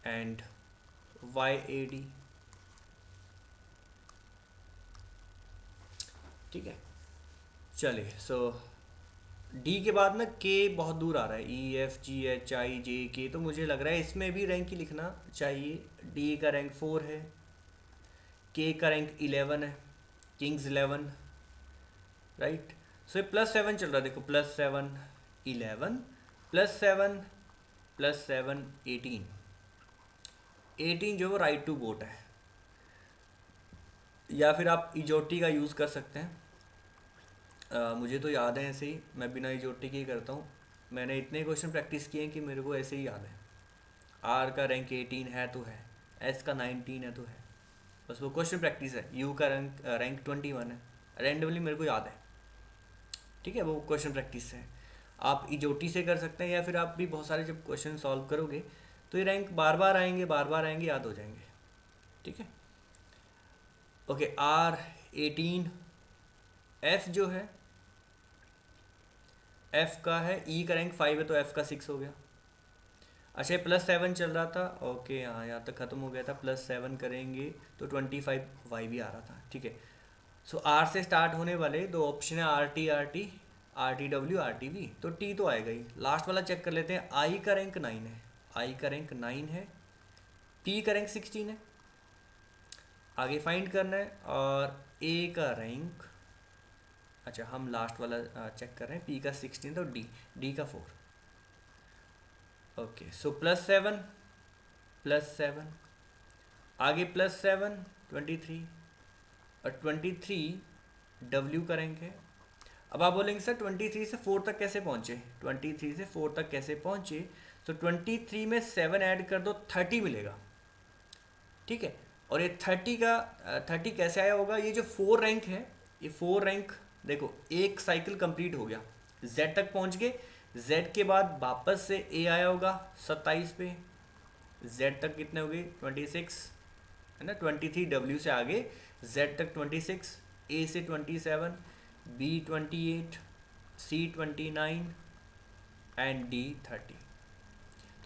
and Y A D. ठीक है, चलिए। सो डी के बाद ना के बहुत दूर आ रहा है, ई F G H I J K, तो मुझे लग रहा है इसमें भी रैंक ही लिखना चाहिए। डी का रैंक 4 है, के का रैंक 11 है, किंग्स 11, राइट। सो ये +7 चल रहा है, देखो +7 11 +7 +7 18। 18 जो वो राइट टू बोट है, या फिर आप इजोटी का यूज़ कर सकते हैं। मुझे तो याद है ऐसे ही, मैं बिना इजोटी के ही करता हूँ। मैंने इतने क्वेश्चन प्रैक्टिस किए हैं कि मेरे को ऐसे ही याद है। आर का रैंक 18 है तो है, एस का 19 है तो है, बस वो क्वेश्चन प्रैक्टिस है। यू का रैंक 21 है, रैंडमली मेरे को याद है। ठीक है, वो क्वेश्चन प्रैक्टिस है। आप इजोटी से कर सकते हैं, या फिर आप भी बहुत सारे जब क्वेश्चन सॉल्व करोगे तो ये रैंक बार बार आएंगे, बार बार आएंगे, याद हो जाएंगे। ठीक है, ओके। आर 18, एफ जो है, एफ का है, ई का रैंक 5 है तो एफ का 6 हो गया। अच्छा, +7 चल रहा था, ओके, हाँ यहाँ तक ख़त्म हो गया था। +7 करेंगे तो 25 वाई भी आ रहा था। ठीक है, सो आर से स्टार्ट होने वाले दो ऑप्शन है, R T R T, R T W, R T V, तो टी तो आएगा ही। लास्ट वाला चेक कर लेते हैं। आई का रैंक 9 है, आई का रैंक 9 है, पी का रैंक 16 है, आगे फाइंड करना है। और ए का रैंक, अच्छा हम लास्ट वाला चेक कर रहे हैं, पी का 16 तो डी का 4। ओके, सो +7 आगे +7 23, और 23 डब्ल्यू का रैंक है। अब आप बोलेंगे सर 23 से 4 तक कैसे पहुँचे, 23 से 4 तक कैसे पहुँचे। तो 23 में 7 ऐड कर दो, 30 मिलेगा। ठीक है, और ये 30 कैसे आया होगा, ये जो 4 रैंक है, ये 4 रैंक देखो, एक साइकिल कंप्लीट हो गया, Z तक पहुंच गए। Z के बाद वापस से A आया होगा 27 पे, Z तक कितने हो गए 26, है ना। 23 W से आगे, Z तक 26, A से 27, B 28, C 29 एंड D 30।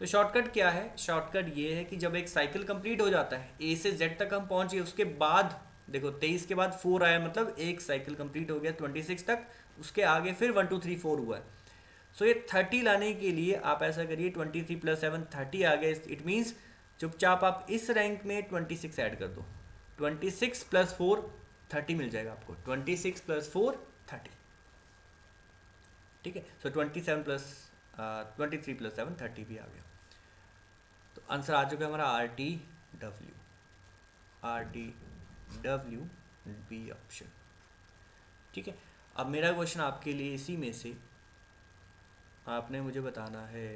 तो शॉर्टकट क्या है, शॉर्टकट ये है कि जब एक साइकिल कंप्लीट हो जाता है, ए से जेड तक हम पहुंचे, उसके बाद देखो 23 के बाद 4 आया, मतलब एक साइकिल कंप्लीट हो गया 26 तक, उसके आगे फिर 1 2 3 4 हुआ है। सो ये 30 लाने के लिए आप ऐसा करिए, 23 + 7 30 आ गया। इट मीन्स चुपचाप आप इस रैंक में 26 ऐड कर दो, 26 + 4 30 मिल जाएगा आपको, 26 + 4 30। ठीक है, सो 23 + 7 30 भी आ गया। तो आंसर आ चुका है हमारा RTW, RDW बी ऑप्शन। ठीक है, अब मेरा क्वेश्चन आपके लिए इसी में से आपने मुझे बताना है,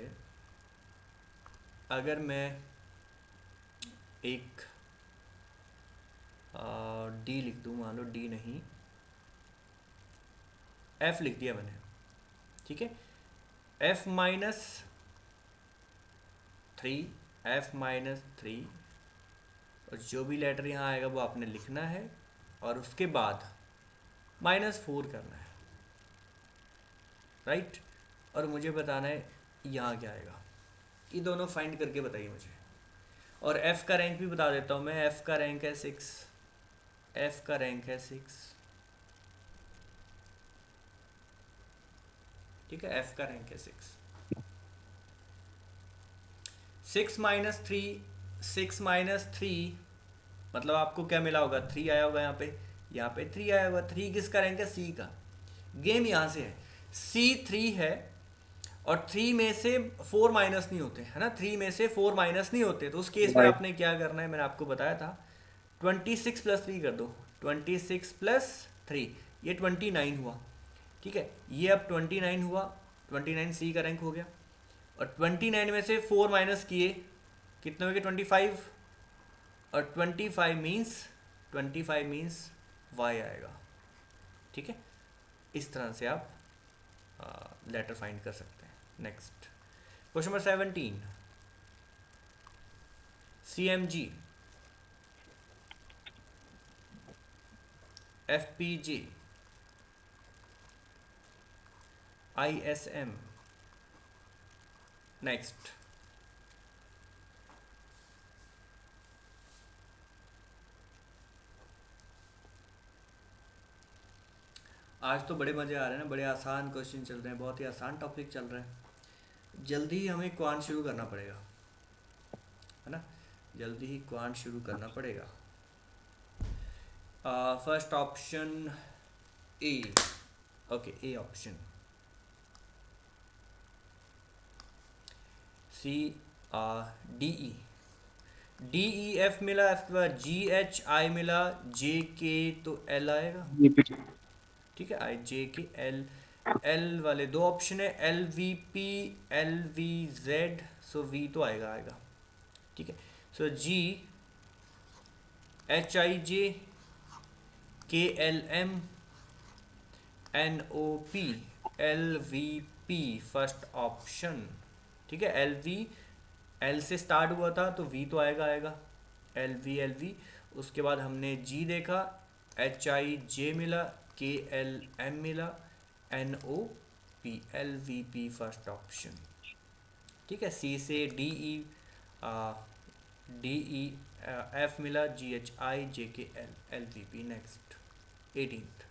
अगर मैं एक डी लिख दूँ, मान लो डी नहीं एफ लिख दिया मैंने, ठीक है, एफ माइनस 3, एफ माइनस 3, और जो भी लेटर यहाँ आएगा वो आपने लिखना है, और उसके बाद -4 करना है, राइट। और मुझे बताना है यहाँ क्या आएगा, ये दोनों फाइंड करके बताइए मुझे। और एफ़ का रैंक भी बता देता हूँ मैं, एफ़ का रैंक है 6, एफ़ का रैंक है 6, ठीक है, एफ़ का रैंक है 6 माइनस 3, 6 माइनस 3 मतलब आपको क्या मिला होगा, 3 आया होगा यहाँ पे 3 आया होगा। 3 किसका रैंक है, सी का। गेम यहाँ से है, सी 3 है और 3 में से 4 माइनस नहीं होते, है ना, 3 में से 4 माइनस नहीं होते, तो उस केस में Right. आपने क्या करना है, मैंने आपको बताया था 26 प्लस 3 कर दो, 26 प्लस 3 ये 29 हुआ, ठीक है, ये अब 29 हुआ, 29 सी का रैंक हो गया। और 29 में से 4 माइनस किए कितने हो गए, 25, और 25 मीन्स वाई आएगा, ठीक है। इस तरह से आप लेटर फाइंड कर सकते हैं। Next question number 17, CMG, FPG, ISM। Next आज तो बड़े मज़े आ रहे हैं ना, बड़े आसान क्वेश्चन चल रहे हैं, बहुत ही आसान टॉपिक चल रहा है। जल्दी ही हमें क्वांट शुरू करना पड़ेगा, है ना, जल्दी ही क्वांट शुरू करना पड़ेगा। First option A, okay, A option. C D E F मिला, एफ के बाद जी एच आई मिला, जे के तो एल आएगा, ठीक है, आई जे के एल, एल वाले दो ऑप्शन है, L V P, L V Z, so V तो आएगा, ठीक है। सो जी H I J K L M N O P L V P, first option, ठीक है। एल वी, एल से स्टार्ट हुआ था तो वी तो आएगा, एल वी। उसके बाद हमने जी देखा, एच आई जे मिला, के एल एम मिला, N O P, L V P first option, ठीक है। सी से डी ई एफ मिला, जी H I J K L, L V P. Next 18th,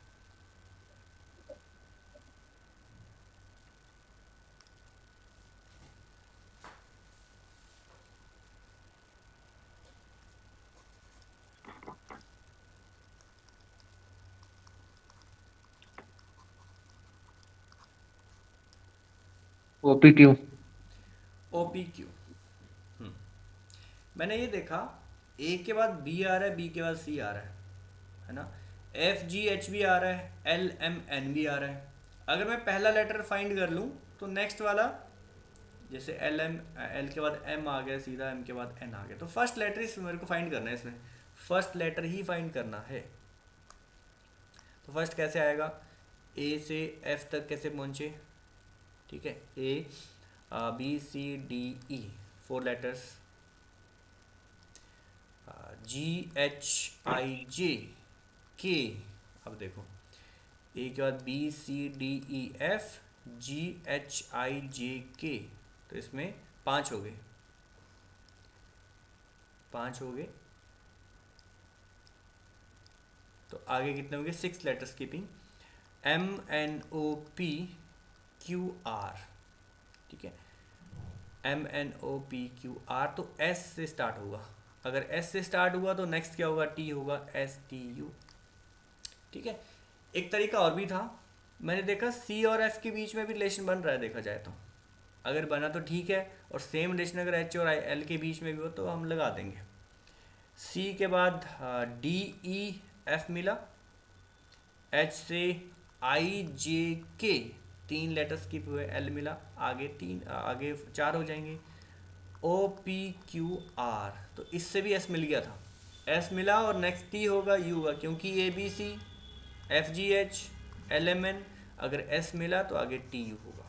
OPQ। O P Q. मैंने ये देखा, ए के बाद बी आ रहा है, बी के बाद सी आ रहा है ना, एफ जी एच भी आ रहा है, एल एम एन भी आ रहा है। अगर मैं पहला लेटर फाइंड कर लूँ तो नेक्स्ट वाला, जैसे एल एम, एल के बाद एम आ गया सीधा, एम के बाद एन आ गया, तो फर्स्ट लेटर इस मेरे को फाइंड करना है, इसमें फर्स्ट लेटर ही फाइंड करना है। तो फर्स्ट कैसे आएगा, ए से एफ तक कैसे पहुँचे, ठीक है, A B C D E 4 letters, G H I J K, अब देखो ए के बाद B C D E F G H I J K, तो इसमें 5 हो गए, 5 हो गए। तो आगे कितने हो गए, 6 letters keeping, M N O P Q R, ठीक है, M N O P Q R, तो एस से स्टार्ट होगा। अगर एस से स्टार्ट हुआ तो नेक्स्ट क्या होगा, टी होगा, एस टी यू, ठीक है। एक तरीका और भी था, मैंने देखा सी और एफ के बीच में भी रिलेशन बन रहा है, देखा जाए तो अगर बना तो ठीक है, और सेम रिलेशन अगर एच और आई एल के बीच में भी हो तो हम लगा देंगे। सी के बाद डी ई एफ मिला, एच से आई जे के, तीन लेटर स्किप हुए, एल मिला, आगे तीन, आगे चार हो जाएंगे, ओ पी क्यू आर, तो इससे भी एस मिल गया था, एस मिला, और नेक्स्ट टी होगा, यू होगा, क्योंकि A B C F G H L M N, अगर एस मिला तो आगे टी यू होगा।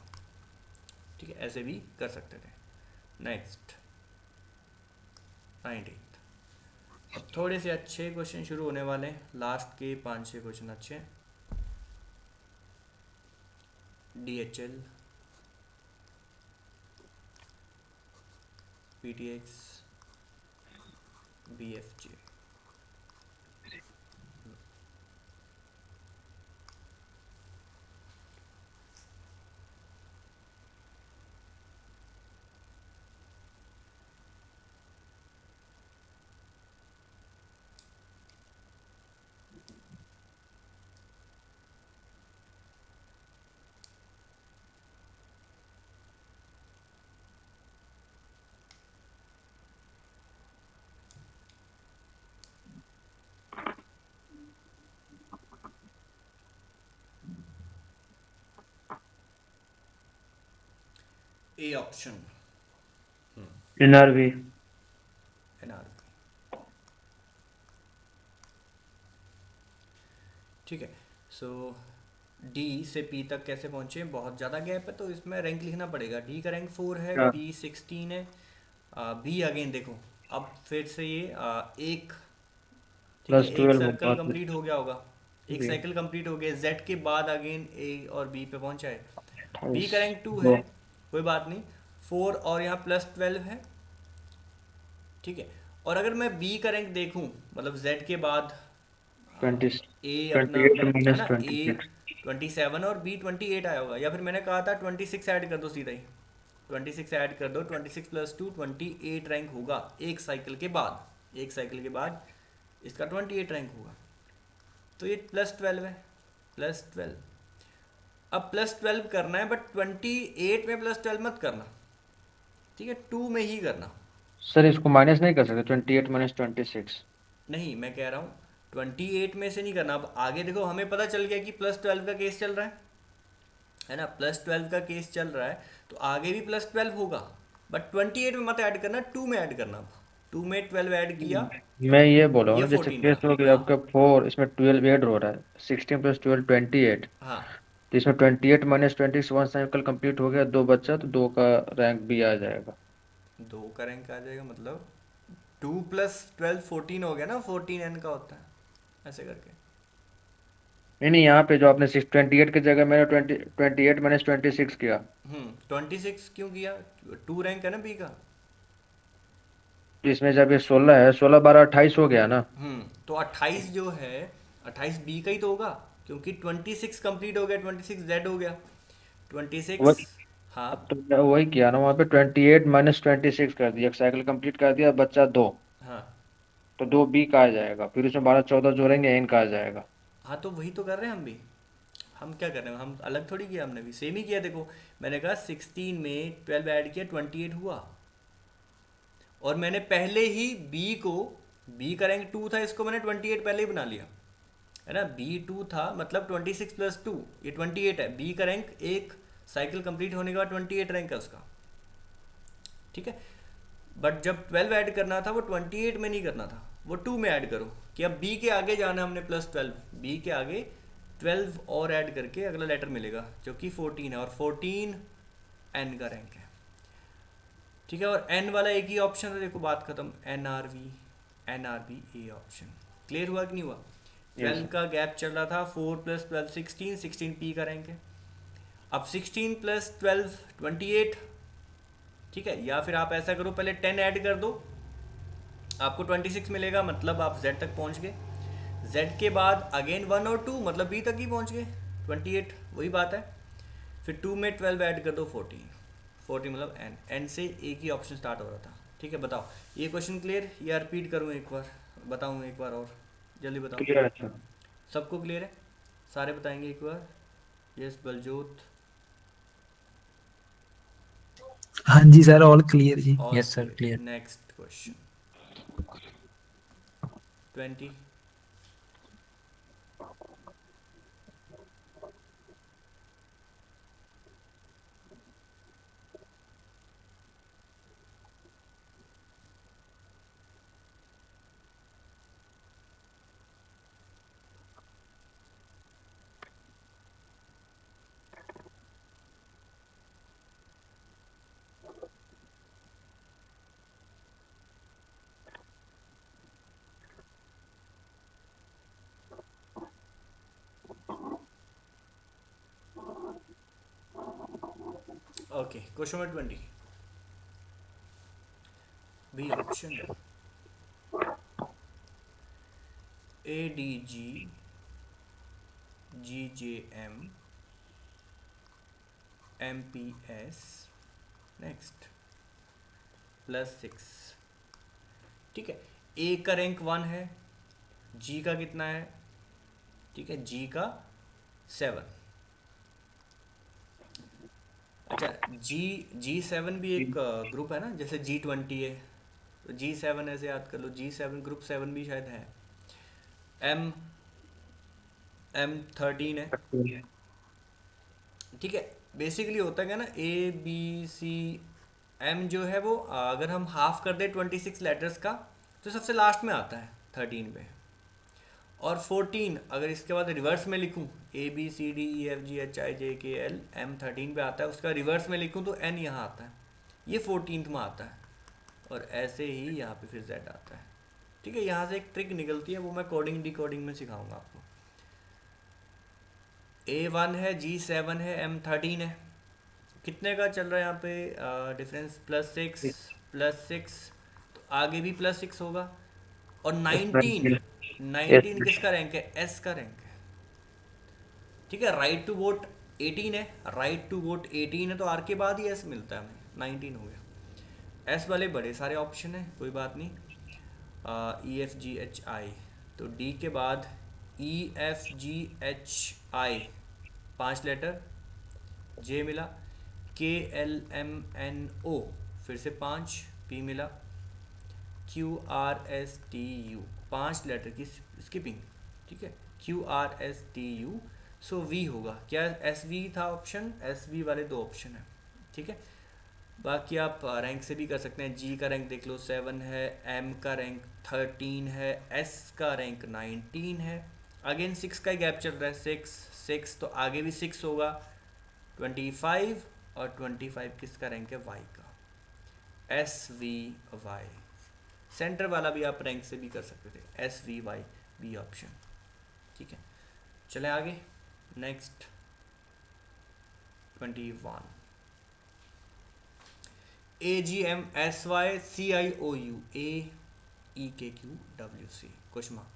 ठीक है, ऐसे भी कर सकते थे। नेक्स्ट 19th, अब थोड़े से अच्छे क्वेश्चन शुरू होने वाले हैं, लास्ट के 5-6 क्वेश्चन अच्छे हैं। D H L, P T X, B F J. A option NRV, NRB. ठीक है, सो डी से पी तक कैसे पहुंचे, बहुत ज़्यादा गैप है तो इसमें रैंक लिखना पड़ेगा। डी का रैंक 4 है, क्या पी 16 है, बी अगेन देखो, अब फिर से ये एक, ठीक है, एक +12 सर्कल होगा कंप्लीट हो गया होगा, एक जी, साइकिल कंप्लीट हो गया, जेड के बाद अगेन ए और बी पे पहुंचा है। बी 28 का रैंक 2 है, दो कोई बात नहीं, 4 और यहाँ +12 है। ठीक है, और अगर मैं बी का रैंक देखूं, मतलब जेड के बाद 20 ए अपना, 28 है माइनस ना, ए 26 27 और बी 28 आया होगा, या फिर मैंने कहा था 26 ऐड कर दो सीधा ही, 26 ऐड कर दो, 26 + 2 28 रैंक होगा एक साइकिल के बाद, एक साइकिल के बाद इसका 28 रैंक होगा। तो ये +12 है, +12। अब +12 करना है, बट 28 में +12 मत करना, ठीक है, 2 में ही करना। सर इसको माइनस नहीं कर सकते 28 माइनस 26 नहीं, मैं कह रहा हूँ 28 में से नहीं करना। अब आगे देखो, हमें पता चल गया कि +12 का केस चल रहा है ना, +12 का केस चल रहा है, तो आगे भी +12 होगा, बट 28 में मत ऐड करना, 2 में ऐड करना। अब 2 में 12 ऐड किया, मैं ये बोल रहा ये हूँ ना जैसे 14 केस रहा। हो गया हाँ आपका 4 इसमें 12 ऐड हो रहा है 16 + 12 28 हाँ, तो इसमें 28 माइनस 20 1 साइकिल कंप्लीट हो गया दो बच्चा तो दो का रैंक भी आ जाएगा 2 का रैंक आ जाएगा, मतलब 2 + 12 14 हो गया ना, 14n का होता है, ऐसे करके। नहीं नहीं यहाँ पे जो आपने 28 की जगह मैंने 28 माइनस 26 किया 26 क्यों किया, 2 रैंक है ना बी का। तो इसमें जब ये 16 है 16 12 28 हो गया ना तो 28 जो है, 28 बी का ही तो होगा, क्योंकि 26 कंप्लीट हो गया, 26 जेड हो गया, 26। वही हाँ अब तो मैं वही किया ना वहाँ पे 28 माइनस 26 कर दिया एक साइकिल कंप्लीट कर दिया बच्चा दो हाँ तो दो बी का आ जाएगा फिर उसमें 12 14 जोड़ेंगे एन का आ जाएगा हाँ, तो वही तो कर रहे हैं हम भी। हम क्या कर रहे हैं, हम अलग थोड़ी किया, हमने भी सेम ही किया। देखो, मैंने कहा 16 में 12 ऐड किया, 28 हुआ, और मैंने पहले ही बी को, बी का रैंक 2 था, इसको मैंने 28 पहले ही बना लिया, है ना, बी 2 था, मतलब 26 + 2 ये 28 है। बी का रैंक एक साइकिल कंप्लीट होने के बाद 28 रैंक है उसका। ठीक है, बट जब 12 ऐड करना था वो 28 में नहीं करना था, वो 2 में ऐड करो, कि अब बी के आगे जाना है हमने, +12, बी के आगे 12 और ऐड करके अगला लेटर मिलेगा जो कि 14 है, और 14 एन का रैंक है। ठीक है, और एन वाला एक ही ऑप्शन है, देखो बात खत्म, N R B A option. Clear हुआ कि नहीं हुआ। यस 12 का गैप चल रहा था, 4 + 12 16, 16 पी का रैंक है। अब 16 + 12 28। ठीक है, या फिर आप ऐसा करो, पहले 10 ऐड कर दो, आपको 26 मिलेगा, मतलब आप Z तक पहुंच गए। Z के बाद अगेन 1 और 2, मतलब B तक ही पहुंच गए, 28, वही बात है। फिर 2 में 12 ऐड कर दो, 14, 14 मतलब N से एक ही ऑप्शन स्टार्ट हो रहा था। ठीक है, बताओ ये क्वेश्चन क्लियर, या रिपीट करूँ एक बार, बताऊँ एक बार और, जल्दी बताओ। क्लियर है सर सबको क्लियर है, सारे बताएंगे एक बार। यस बलजोत, हाँ जी सर, ऑल क्लियर जी। All yes sir clear. Clear. Next question, 20। Okay, question number 20, B option, ADG GJM MPS next +6। ठीक है, ए का रैंक 1 है, जी का कितना है, ठीक है, जी का 7। अच्छा, G7 भी एक ग्रुप है ना, जैसे G20 है, तो G7 ऐसे याद कर लो, G7 ग्रुप 7 भी शायद है। M M13 है। ठीक है, बेसिकली होता क्या ना, A B C M जो है वो अगर हम हाफ कर दे 26 लेटर्स का तो सबसे लास्ट में आता है 13 पे। और 14 अगर इसके बाद रिवर्स में लिखूं, ABCDEFGHIJKLM 13 पे आता है, उसका रिवर्स में लिखूं तो N यहाँ आता है, ये 14th में आता है, और ऐसे ही यहाँ पे फिर Z आता है। ठीक है, यहाँ से एक ट्रिक निकलती है, वो मैं कोडिंग डिकोडिंग में सिखाऊंगा आपको। A1 है, G7 है, M13 है, कितने का चल रहा है यहाँ पे डिफरेंस, +6 तो आगे भी +6 होगा। और 19 19 किसका रैंक है, एस का रैंक है। ठीक है, राइट टू वोट 18 है, राइट टू वोट 18 है, तो आर के बाद ही एस मिलता है हमें, 19 हो गया। एस वाले बड़े सारे ऑप्शन है, कोई बात नहीं। EFGHI, तो डी के बाद EFGHI 5 लेटर, जे मिला, KLMNO फिर से 5, पी मिला, QRSTU 5 लेटर की स्किपिंग। ठीक है, QRSTU, सो वी होगा क्या, SV था ऑप्शन, SV वाले 2 ऑप्शन है। ठीक है, बाकी आप रैंक से भी कर सकते हैं, G का रैंक देख लो 7 है, M का रैंक 13 है, S का रैंक 19 है, अगेन 6 का ही गैप चल रहा है, 6 तो आगे भी 6 होगा, 25, और 25 किसका रैंक है, Y का, SVY। सेंटर वाला भी आप रैंक से भी कर सकते थे, SVY बी ऑप्शन। ठीक है, चले आगे, next 21, AGMSYCIOU AEKQWC question mark.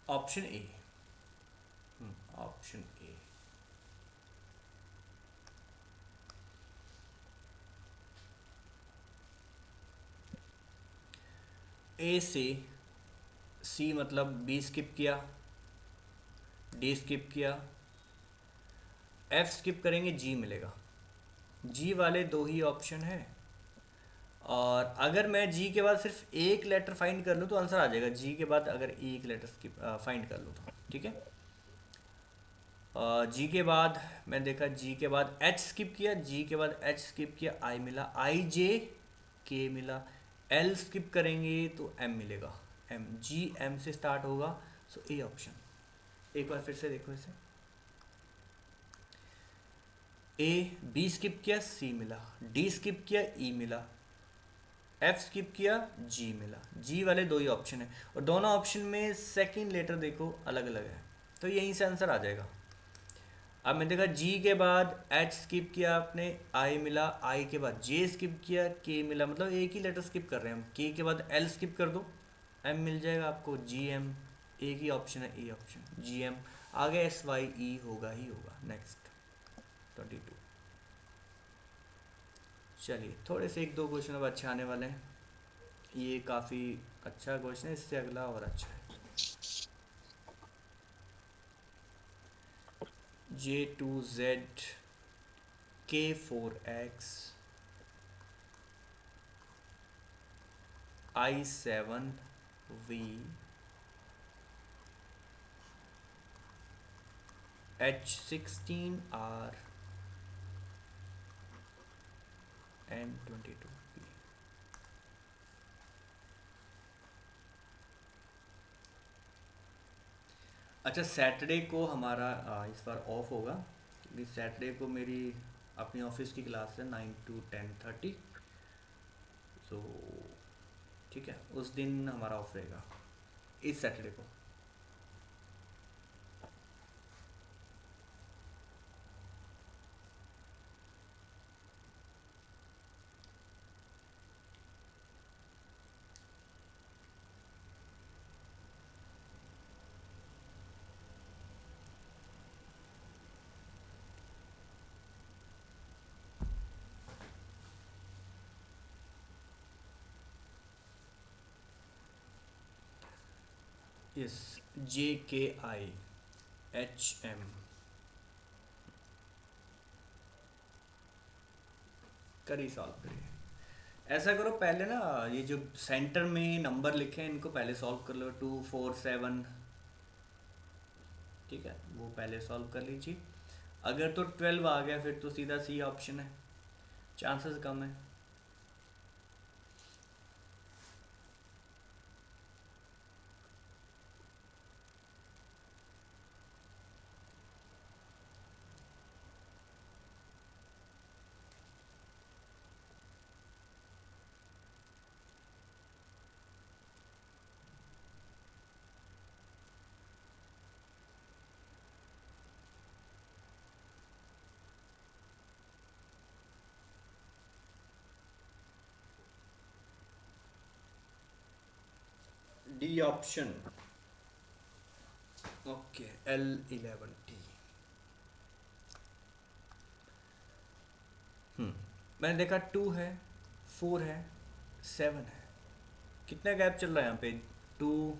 Option A, option A से सी मतलब बी स्किप किया, डी स्किप किया, एफ स्किप करेंगे, जी मिलेगा। जी वाले 2 ही ऑप्शन है, और अगर मैं जी के बाद सिर्फ एक लेटर फाइंड कर लूँ तो आंसर आ जाएगा, जी के बाद अगर एक लेटर स्किप फाइंड कर लूँ तो। ठीक है, जी के बाद मैं देखा, जी के बाद एच स्किप किया, जी के बाद एच स्किप किया, आई मिला, IJK मिला, एल स्किप करेंगे तो एम मिलेगा, GM से स्टार्ट होगा, सो ए ऑप्शन। एक बार फिर से देखो इसे, बी स्किप किया, सी मिला, डी स्किप किया, ई मिला, एफ स्किप किया, जी मिला। जी वाले 2 ही ऑप्शन है, और दोनों ऑप्शन में सेकंड लेटर देखो अलग अलग है, तो यहीं से आंसर आ जाएगा। अब मैं देखा, जी के बाद एच स्किप किया आपने, आई मिला, आई के बाद जे स्किप किया, के मिला, मतलब एक ही लेटर स्किप कर रहे हैं हम, के बाद एल स्किप कर दो, एम मिल जाएगा आपको, GM एक ही ऑप्शन है, ए ऑप्शन GM। आगे SYE होगा ही होगा। नेक्स्ट 22। चलिए थोड़े से एक दो क्वेश्चन अब अच्छे आने वाले हैं। ये काफ़ी अच्छा क्वेश्चन है, इससे अगला और अच्छा है। J2Z K4X I7V H16R N22P। अच्छा, सैटरडे को हमारा इस बार ऑफ होगा, क्योंकि सैटरडे को मेरी अपनी ऑफिस की क्लास है 9 to 10:30। सो ठीक है, उस दिन हमारा ऑफ रहेगा इस सैटरडे को। Yes, JKIHM। करिए, सॉल्व करिए। ऐसा करो पहले ना, ये जो सेंटर में नंबर लिखे हैं इनको पहले सॉल्व कर लो, 2 4 7। ठीक है, वो पहले सॉल्व कर लीजिए। अगर तो 12 आ गया फिर तो सीधा सी ऑप्शन है, चांसेस कम है। D option. Okay, L11T। मैंने देखा 2 है, 4 है, 7 है। कितना गैप चल रहा है यहाँ पे? 2,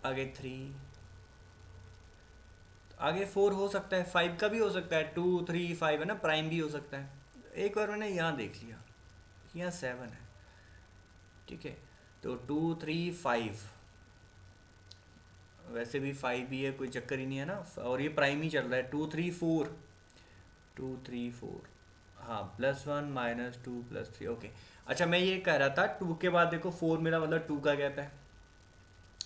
आगे 3, आगे 4 हो सकता है, 5 का भी हो सकता है, 2 3 5 है ना, प्राइम भी हो सकता है। एक बार मैंने यहाँ देख लिया, यहाँ 7 है। ठीक है, तो 2 3 5, वैसे भी 5 भी है, कोई चक्कर ही नहीं है ना, और ये प्राइम ही चल रहा है। 2 3 4, 2 3 4, हाँ, +1 -2 +3। ओके, अच्छा मैं ये कह रहा था 2 के बाद देखो 4 मेरा मतलब 2 का गैप है,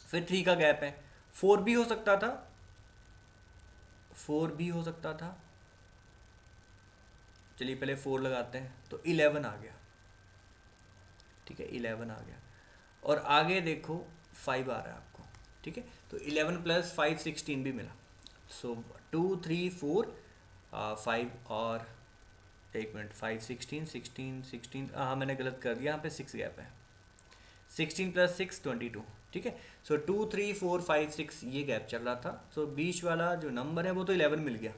फिर 3 का गैप है, 4 भी हो सकता था, 4 भी हो सकता था। चलिए पहले 4 लगाते हैं, तो 11 आ गया। ठीक है, 11 आ गया, और आगे देखो 5 आ रहा है आपको। ठीक है, तो 11 + 5 16 भी मिला। सो 2 3 4 5 और 1 मिनट, 5 16 16 16, हाँ मैंने गलत कर दिया, यहाँ पे 6 गैप है। 16 + 6 22। ठीक है, सो 2 3 4 5 6 ये गैप चल रहा था। सो बीच वाला जो नंबर है वो तो 11 मिल गया,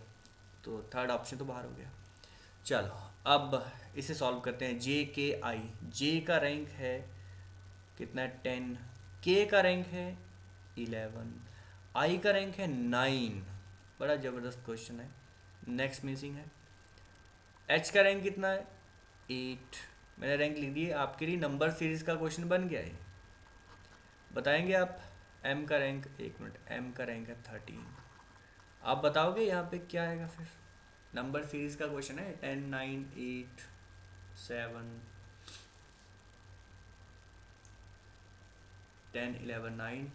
तो थर्ड ऑप्शन तो बाहर हो गया। चलो अब इसे सॉल्व करते हैं। JKI, जे का रैंक है कितना? 10। के का रैंक है 11। आई का रैंक है 9। बड़ा ज़बरदस्त क्वेश्चन है। नेक्स्ट मिसिंग है। एच का रैंक कितना है? 8। मैंने रैंक लिख दी है आपके लिए, नंबर सीरीज़ का क्वेश्चन बन गया है। बताएंगे आप? एम का रैंक, 1 मिनट, एम का रैंक है 13। आप बताओगे यहाँ पे क्या आएगा फिर? नंबर सीरीज़ का क्वेश्चन है, 10 9 8 7, 10 11 9,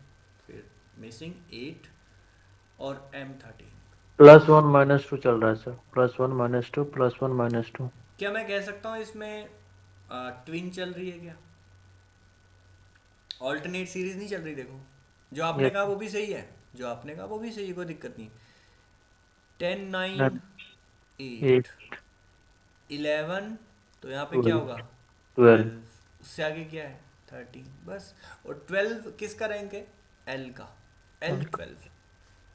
फिर मिसिंग 8 और M13। +1 -2 चल रहा है सर, +1 -2 +1 -2। क्या मैं कह सकता हूँ इसमें ट्विन चल रही है क्या? ऑल्टरनेट सीरीज नहीं चल रही? देखो जो आपने ये कहा वो भी सही है, जो आपने कहा वो भी सही है, कोई दिक्कत नहीं। 10 9 8 8 11, तो यहाँ पे क्या 12 होगा? 12 12। उससे आगे क्या है? 13 बस। और 12 किसका रैंक है? एल का, एल 12।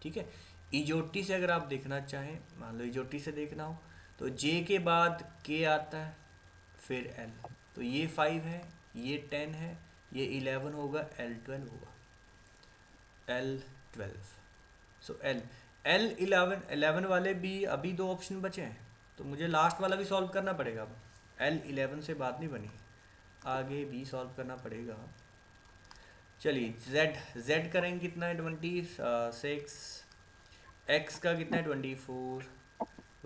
ठीक है। इजोटी से अगर आप देखना चाहें, मान लो इजोटी से देखना हो, तो जे के बाद के आता है, फिर एल। तो ये 5 है, ये 10 है, ये 11 होगा, एल 12 होगा, एल 12। सो एल, एल 11, 11 वाले भी अभी दो ऑप्शन बचे हैं, तो मुझे लास्ट वाला भी सॉल्व करना पड़ेगा। अब एल 11 से बात नहीं बनी, आगे भी सॉल्व करना पड़ेगा। चलिए जेड, जेड का रैंक कितना है? 26। एक्स का कितना है? 24।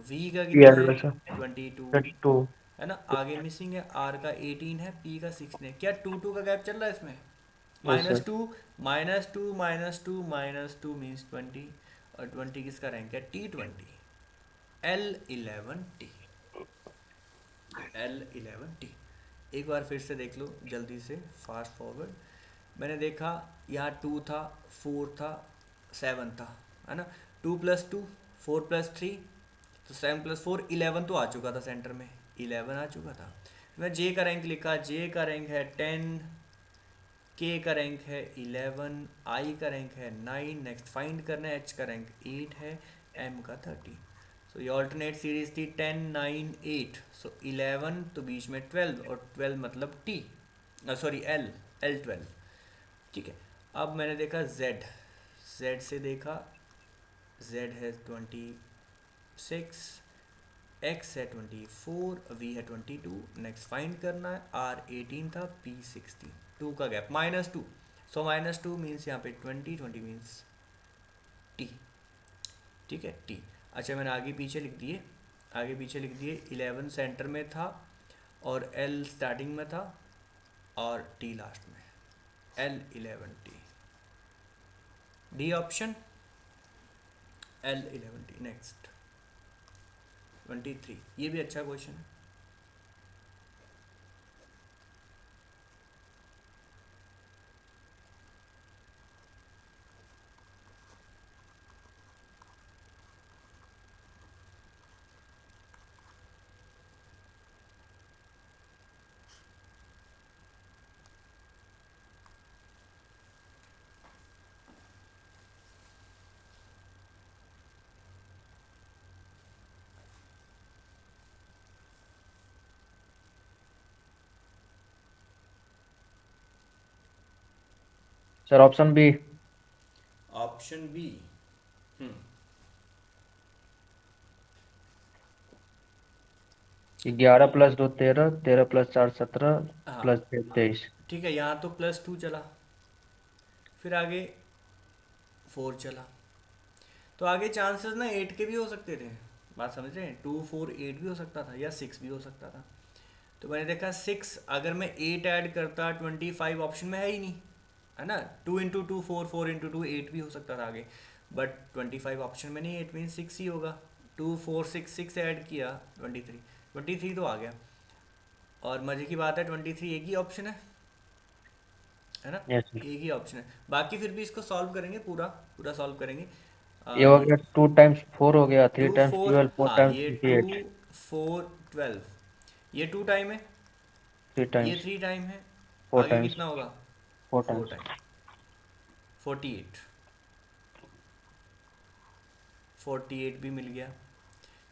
वी का कितना है? 12 सर, 22। 32। है ना, आगे मिसिंग है, आर का 18 है, पी का 6 है। क्या 2 का गैप चल रहा है इसमें? Yes minus sir. Two minus two minus two minus two means 20। और 20 किसका रैंक है? T20, L11T, L11T। एक बार फिर से देख लो जल्दी से, फास्ट फॉरवर्ड। मैंने देखा यहाँ 2 था, 4 था, 7 था, है ना। 2 + 2 4 + 3, तो 7 + 4 11 तो आ चुका था सेंटर में, 11 आ चुका था। मैं जे का रैंक लिखा, जे का रैंक है 10, के का रैंक है 11, आई का रैंक है 9। नेक्स्ट फाइंड करना है, एच का रैंक 8 है, एम का 13। सो ये ऑल्टरनेट सीरीज थी 10 9 8। सो 11 तो बीच में 12, और 12 मतलब टी, सॉरी एल, एल 12। ठीक है। अब मैंने देखा जेड, जेड से देखा, जेड है 26, एक्स है 24, वी है 22। नेक्स्ट फाइंड करना है, आर 18 था, पी 16। 2 का गैप -2, सो -2 मीन्स यहाँ पे 20 मीन्स टी। ठीक है, टी। अच्छा मैंने आगे पीछे लिख दिए, आगे पीछे लिख दिए। 11 सेंटर में था, और एल स्टार्टिंग में था, और टी लास्ट में, L11T, D option, L11T। Next 23, ये भी अच्छा क्वेश्चन है। Sir option B. Option B. Hmm 11 + 2 13, 13 + 4 17, हाँ, +6 23। ठीक है, यहाँ तो +2 चला, फिर आगे 4 चला, तो आगे चांसेस ना 8 के भी हो सकते थे। बात समझ रहे हैं? 2 4 8 भी हो सकता था, या 6 भी हो सकता था। तो मैंने देखा 6, अगर मैं 8 ऐड करता, 25 ऑप्शन में है ही नहीं, है ना। 2 × 2 4, 4 × 2 8 भी हो सकता था आगे, बट 25 ऑप्शन में नहीं, 8 मीन 6 ही होगा। 2 4 6, 6 ऐड किया, 23, 23 तो आ गया। और मज़े की बात है 23 एक ही ऑप्शन है ना, यस सर। एक ही ऑप्शन है। बाकी फिर भी इसको सॉल्व करेंगे, पूरा पूरा सॉल्व करेंगे। ये हो ये गया 2 × 4 हो गया, 3 2 × 4, 12, 4 हाँ × ये 2 28, 4 12, ये 2 टाइम है, 3 ये टाइम्स, 3 टाइम है, 4 आगे टाइम्स, कितना होगा? 4 4 टाइम्स। टाइम, 48, 48 भी मिल गया।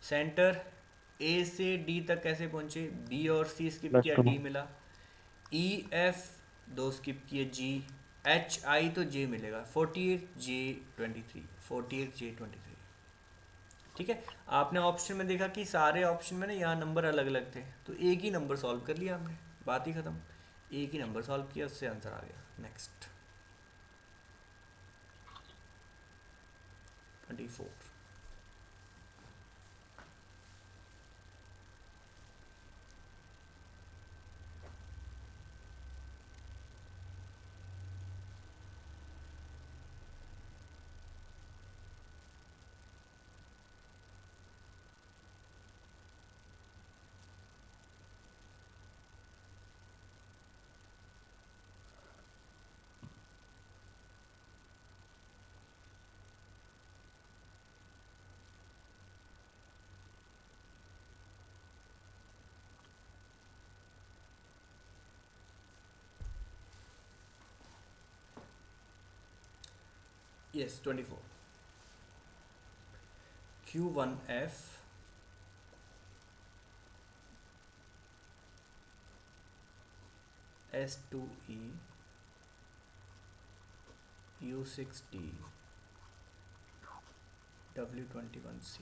सेंटर ए से डी तक कैसे पहुंचे? बी और सी स्किप किया, +2। डी मिला। ई एफ दो स्किप किए, जी। एच आई तो जे मिलेगा, 48 जे 23, 48 जे 23। ठीक है। आपने ऑप्शन में देखा कि सारे ऑप्शन में ना यहाँ नंबर अलग अलग थे, तो एक ही नंबर सॉल्व कर लिया हमने, बात ही खत्म। एक ही नंबर सॉल्व किया, उससे आंसर आ गया। Next 24। Yes 24 Q1F S2E U6D W21C।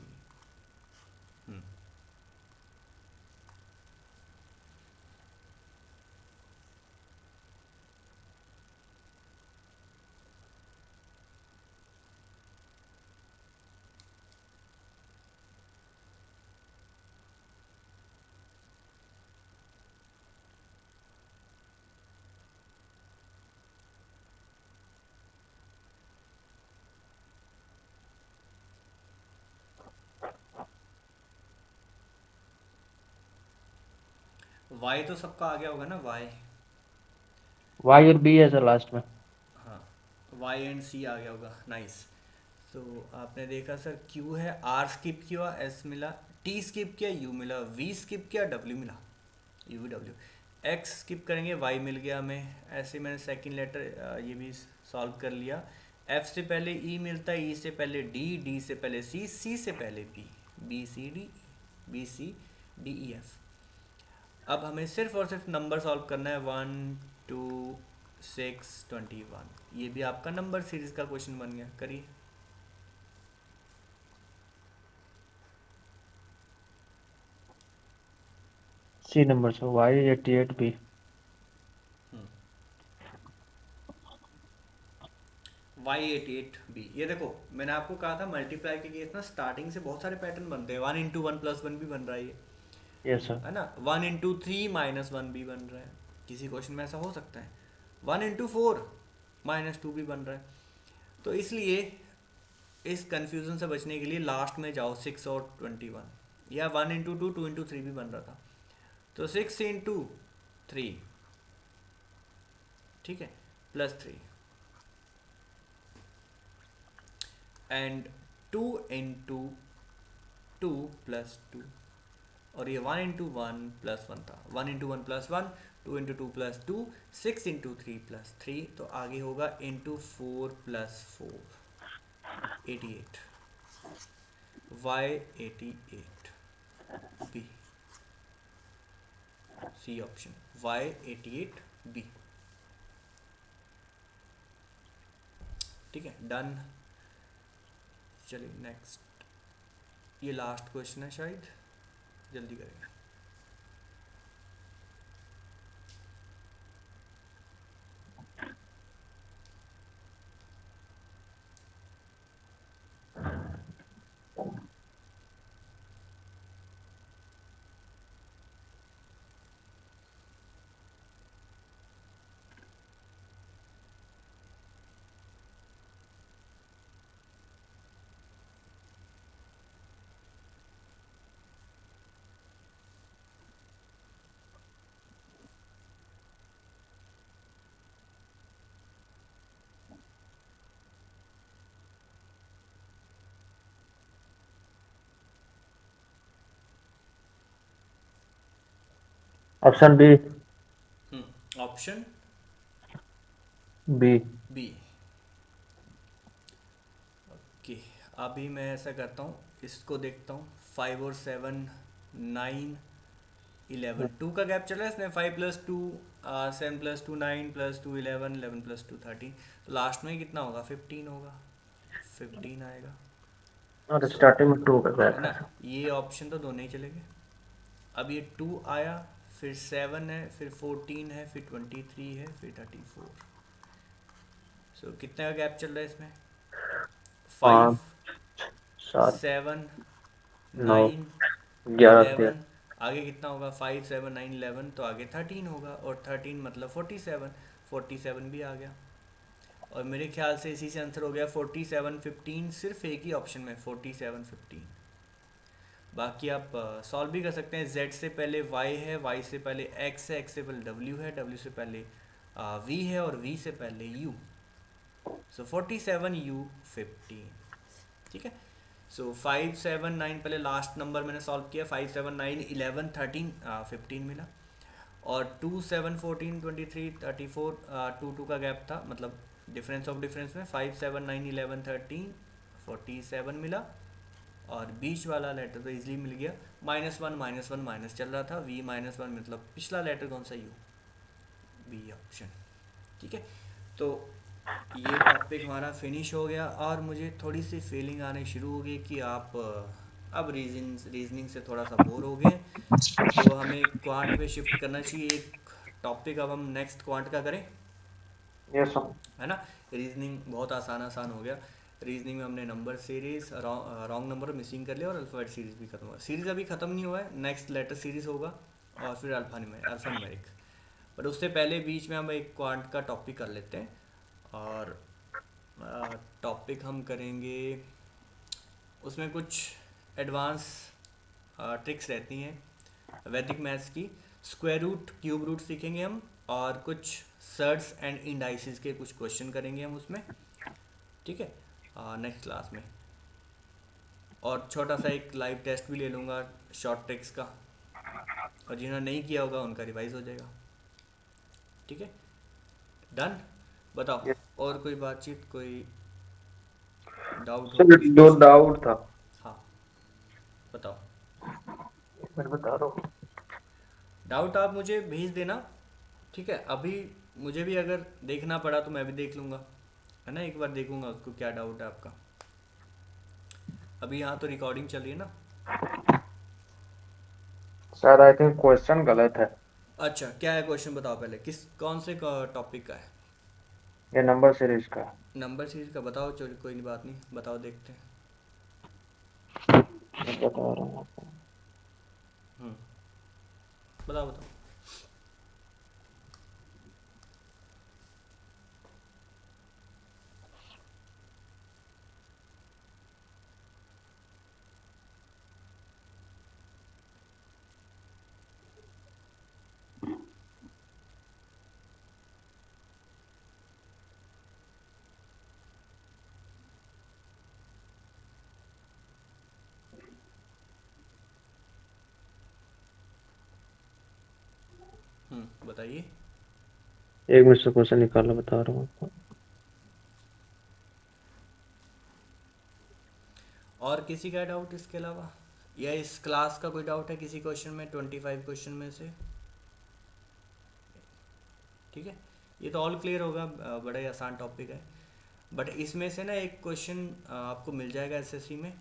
Y तो सबका आ गया होगा ना, वाई। वाई और बी है सर लास्ट में। हाँ, वाई एंड सी आ गया होगा, नाइस। तो आपने देखा सर, क्यू है, आर स्किप किया, एस मिला, टी स्किप किया, यू मिला, वी स्किप किया, डब्ल्यू मिला, you V W. X skip करेंगे, वाई मिल गया हमें। ऐसे मैंने सेकंड लेटर ये भी सॉल्व कर लिया। एफ से पहले ई मिलता है, ई से पहले डी, डी से पहले सी, सी से पहले B, B C D, B C D E F. अब हमें सिर्फ और सिर्फ नंबर सॉल्व करना है, 1 2 6 21। ये भी आपका नंबर सीरीज का क्वेश्चन बन गया, करिए। सी नंबर सर Y88B। Y88B, ये देखो मैंने आपको कहा था मल्टीप्लाई के केस ना स्टार्टिंग से बहुत सारे पैटर्न बनते हैं। 1 × 1 + 1 भी बन रहा है ये, यस सर। है ना। 1 × 3 - 1 भी बन रहा है, किसी क्वेश्चन में ऐसा हो सकता है। 1 × 4 - 2 भी बन रहा है। तो इसलिए इस कंफ्यूजन से बचने के लिए लास्ट में जाओ 6 और 21, या 1 × 2 2 × 3 भी बन रहा था, तो 6 × 3, ठीक है, +3 एंड 2 × 2 +2, और ये 1 × 1 + 1 था। 1 × 1 + 1, 2 × 2 + 2, 6 × 3 + 3, तो आगे होगा × 4 + 4, 88, Y88B, सी ऑप्शन, Y88B। ठीक है, डन। चलिए नेक्स्ट, ये लास्ट क्वेश्चन है शायद, जल्दी करेंगे। Option B. Option B. B, okay. अभी मैं ऐसा करता हूँ, इसको देखता हूँ। 5 और 7 9 11, 2 का गैप चल रहा है इसमें। 5 + 2 7 + 2 9 + 2 11 11 + 2 13, तो लास्ट में कितना होगा, 15 होगा, 15 आएगा। और सो स्टार्टिंग में 2 का है गैप ना, है। ये ऑप्शन तो दोनों ही चले गए। अब ये 2 आया, फिर 7 है, फिर 14 है, फिर 23 है, फिर 34। सो कितने का गैप चल रहा है इसमें, 5 5 7 7 9 9 11 13। 11, आगे कितना होगा, 5 7 9 11, तो आगे 13 होगा, और 13 मतलब 47, 47 भी आ गया। और मेरे ख्याल से इसी से आंसर हो गया 47 15, सिर्फ एक ही ऑप्शन में 47 15। बाकी आप सॉल्व भी कर सकते हैं। z से पहले y है, y से पहले x है, x से पहले w है, w से पहले v है, और v से पहले u। सो 47 u 15, ठीक है। सो 5 7 9, पहले लास्ट नंबर मैंने सॉल्व किया, 5 7 9 11 13 15 मिला, और 2 7 14 23 34, 2 2 का गैप था, मतलब डिफरेंस ऑफ डिफरेंस में 5 7 9 11 13 47 मिला, और बीच वाला लेटर तो इजीली मिल गया। -1 माइनस चल रहा था, v -1 मतलब पिछला लेटर कौन सा, यू, बी ऑप्शन। ठीक है, तो ये टॉपिक हमारा फिनिश हो गया, और मुझे थोड़ी सी फीलिंग आने शुरू हो गई कि आप अब रीजनिंग से थोड़ा सा बोर हो गए हैं, तो हमें क्वांट पे शिफ्ट करना चाहिए। एक टॉपिक अब हम नेक्स्ट क्वांट का करें, यस सर। है ना। रीजनिंग बहुत आसान आसान हो गया। रीजनिंग में हमने number series, wrong number missing कर लिया, और अल्फ़ाबेट सीरीज भी खत्म हुआ। सीरीज अभी खत्म नहीं हुआ है, नेक्स्ट लेटर सीरीज होगा, और फिर अल्फ़ान्यूमेरिक। बट उससे पहले बीच में हम एक क्वांट का टॉपिक कर लेते हैं, और टॉपिक हम करेंगे, उसमें कुछ एडवांस ट्रिक्स रहती हैं वैदिक मैथ्स की। स्क्वायर रूट, क्यूब रूट सीखेंगे हम, और कुछ सर्ड्स एंड इंडाइसिस के कुछ क्वेश्चन करेंगे हम उसमें। ठीक है, नेक्स्ट क्लास में। और छोटा सा एक लाइव टेस्ट भी ले लूँगा शॉर्ट ट्रिक्स का, और जिन्होंने नहीं किया होगा उनका रिवाइज हो जाएगा। ठीक है, डन। बताओ, यस और कोई बातचीत, कोई डाउट हो, सर, कोई जो क्वेश्चन। डाउट था हाँ, बताओ। मैं बता रहा हूँ। डाउट आप मुझे भेज देना। ठीक है, अभी मुझे भी अगर देखना पड़ा तो मैं भी देख लूँगा, है ना, एक बार देखूंगा उसको क्या डाउट है आपका। अभी यहाँ तो रिकॉर्डिंग चल रही है ना। शायद आई थिंक क्वेश्चन गलत है। अच्छा, क्या है क्वेश्चन, बताओ पहले, किस कौन से टॉपिक का है। ये नंबर सीरीज का है। नंबर सीरीज का बताओ, चलो कोई नहीं, बात नहीं, बताओ देखते हैं। मैं बता रहा हूँ आपको। हम्म, बताओ बताओ। बताइए। एक मिनट से क्वेश्चन निकालना बता रहा हूँ आपको। और किसी का डाउट इसके अलावा, या इस क्लास का कोई डाउट है किसी क्वेश्चन में, 25 क्वेश्चन में से। ठीक है, ये तो ऑल क्लियर होगा, बड़ा ही आसान टॉपिक है। बट इसमें से ना एक क्वेश्चन आपको मिल जाएगा एसएससी में,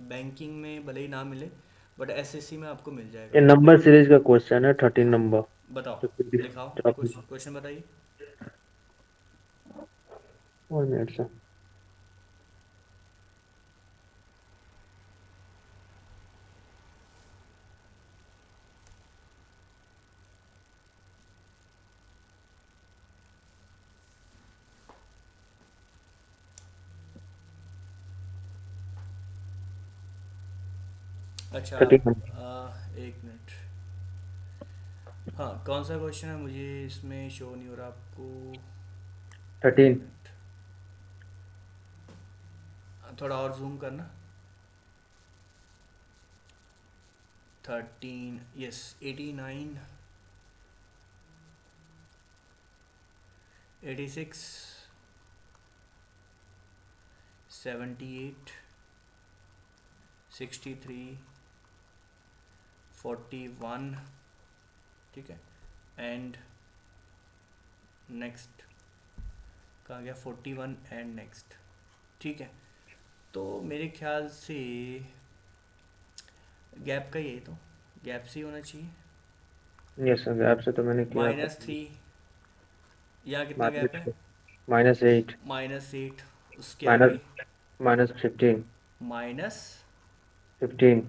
बैंकिंग में भले ही ना मिले, बट एसएससी में आपको मिल जाएगा। ये नंबर सीरीज का क्वेश्चन है 13 हाँ, नंबर। बताओ, तो लिखाओ, जो आप- क्वेश्चन बताइए। 1 मिनट से। अच्छा, 13 नंबर। एक मिनट। हाँ, कौन सा क्वेश्चन है, मुझे इसमें शो नहीं हो रहा आपको। एक 13। मिनट, थोड़ा और जूम करना। 13, यस, 89, 86, 78, 63, 41। ठीक है, एंड नेक्स्ट कहाँ गया, 41 एंड नेक्स्ट। ठीक है, तो मेरे ख्याल से गैप का ही है, तो गैप से ही होना चाहिए। यस सर, आपसे तो मैंने किया था। -3, यहाँ कितना गैप है, -8। -8, उसके माइनस आगे -15। -15। 15।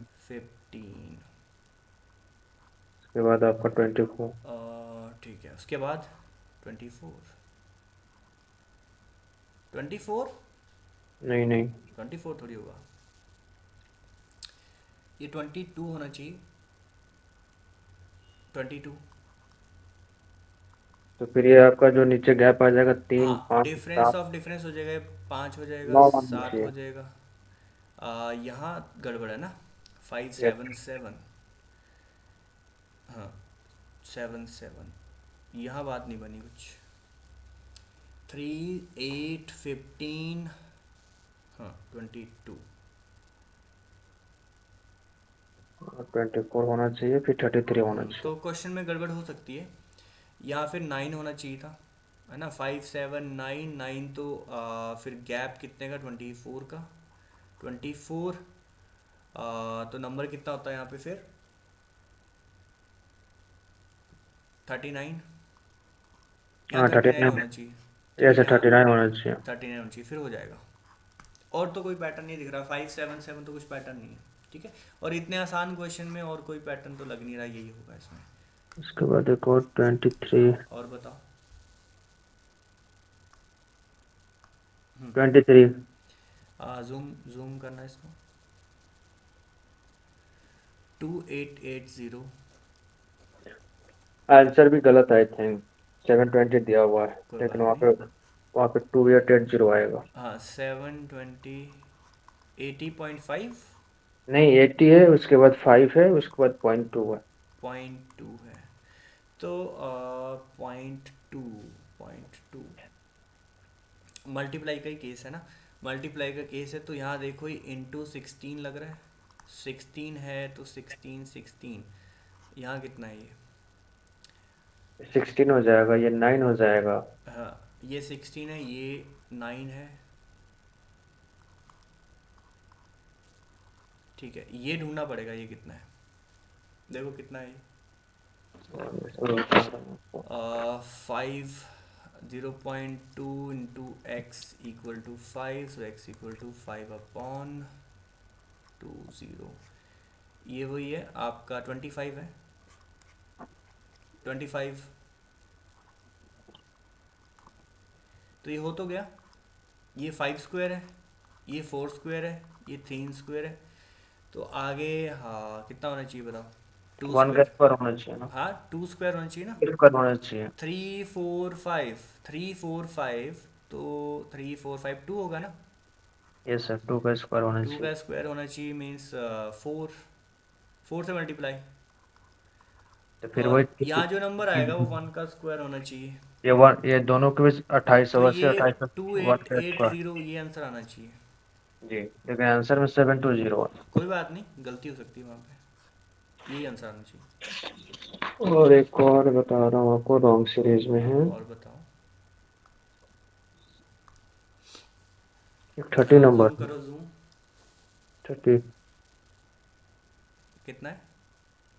उसके बाद आपका 24। ठीक है, उसके बाद 24, 24, नहीं नहीं। 24 थोड़ी होगा, ये 22 होना चाहिए, 22। तो फिर ये आपका जो नीचे गैप आ जाएगा, 3 हाँ, 5 डिफरेंस 7। ऑफ डिफरेंस हो जाएगा, 5 हो जाएगा, 9 होना 7 हो चाहिए। जाएगा। यहाँ गड़बड़ है ना, 5 यस। 7 7। हाँ, 7 7, यहाँ बात नहीं बनी कुछ। 3 8 15 हाँ 22 24 होना चाहिए, फिर 33 होना तो चाहिए। क्वेश्चन में गड़बड़ हो सकती है, यहाँ फिर 9 होना चाहिए था, है ना। 5 7 9 9 तो फिर गैप कितने का, 24 का। 24 तो नंबर कितना होता है यहाँ पे फिर, 39। यहाँ हाँ 39 39, होना चाहिए, तो ऐसे यहाँ 39 होना चाहिए। 39 होना चाहिए, फिर हो जाएगा। और तो कोई पैटर्न नहीं दिख रहा, 5 7 7 तो कुछ पैटर्न नहीं है, ठीक है। और इतने आसान क्वेश्चन में और कोई पैटर्न तो लग नहीं रहा, यही होगा इसमें। उसके बाद एक और 23, और बताओ। 23। जूम जूम करना है इसको, 2880। आंसर भी गलत आई थिंक, 720 दिया हुआ है, कोई लेकिन बात नहीं। वहाँ पे 2880 आएगा। हाँ 720, 80.5। नहीं 80 है, उसके बाद 5 है, उसके बाद 0.2 है। 0.2 है, तो 0.2, 0.2 मल्टीप्लाई का ही केस है ना। मल्टीप्लाई का केस है तो यहाँ देखो ये इंटू 16 लग रहा है, 16 है तो 16 16, यहाँ कितना है ये, 16 हो जाएगा, ये 9 हो जाएगा। हाँ ये 16 है, ये 9 है, ठीक है। ये ढूंढना पड़ेगा ये कितना है, देखो कितना है ये, 5 0.2 into X equal to 5, so X equal to 5/2 0। ये वही है आपका 25 है, 25। तो ये हो तो गया, ये 5 स्क्वायर है, ये 4 स्क्वायर है, ये 3 स्क्वायर है। तो आगे हाँ कितना होना चाहिए बताओ, 2 1 का स्क्वायर। स्क्वायर होना चाहिए ना, हाँ 2 स्क्वायर होना चाहिए ना। स्क्वायर होना चाहिए। 3 4 5, 3 4 5, तो 3 4 5 2 होगा ना। ये सर 2 का स्क्वायर होना 2 चाहिए। का स्क्वायर होना चाहिए मीन्स 4, 4 से मल्टीप्लाई। तो फिर और वही यहाँ जो नंबर आएगा वो 1 का स्क्वायर होना चाहिए, ये दोनों के बीच 28, तो 80 ये 28, 1 का स्क्वायर। 2880 ये आंसर आना चाहिए। जी, लेकिन आंसर में 720 है। कोई बात नहीं, गलती हो सकती है वहाँ पे, यही आंसर आना चाहिए। और एक और बता रहा हूँ आपको, रॉन्ग सीरीज में है। और बताओ। एक 30 जूम नंबर है। करो जूम, 30, कितना है,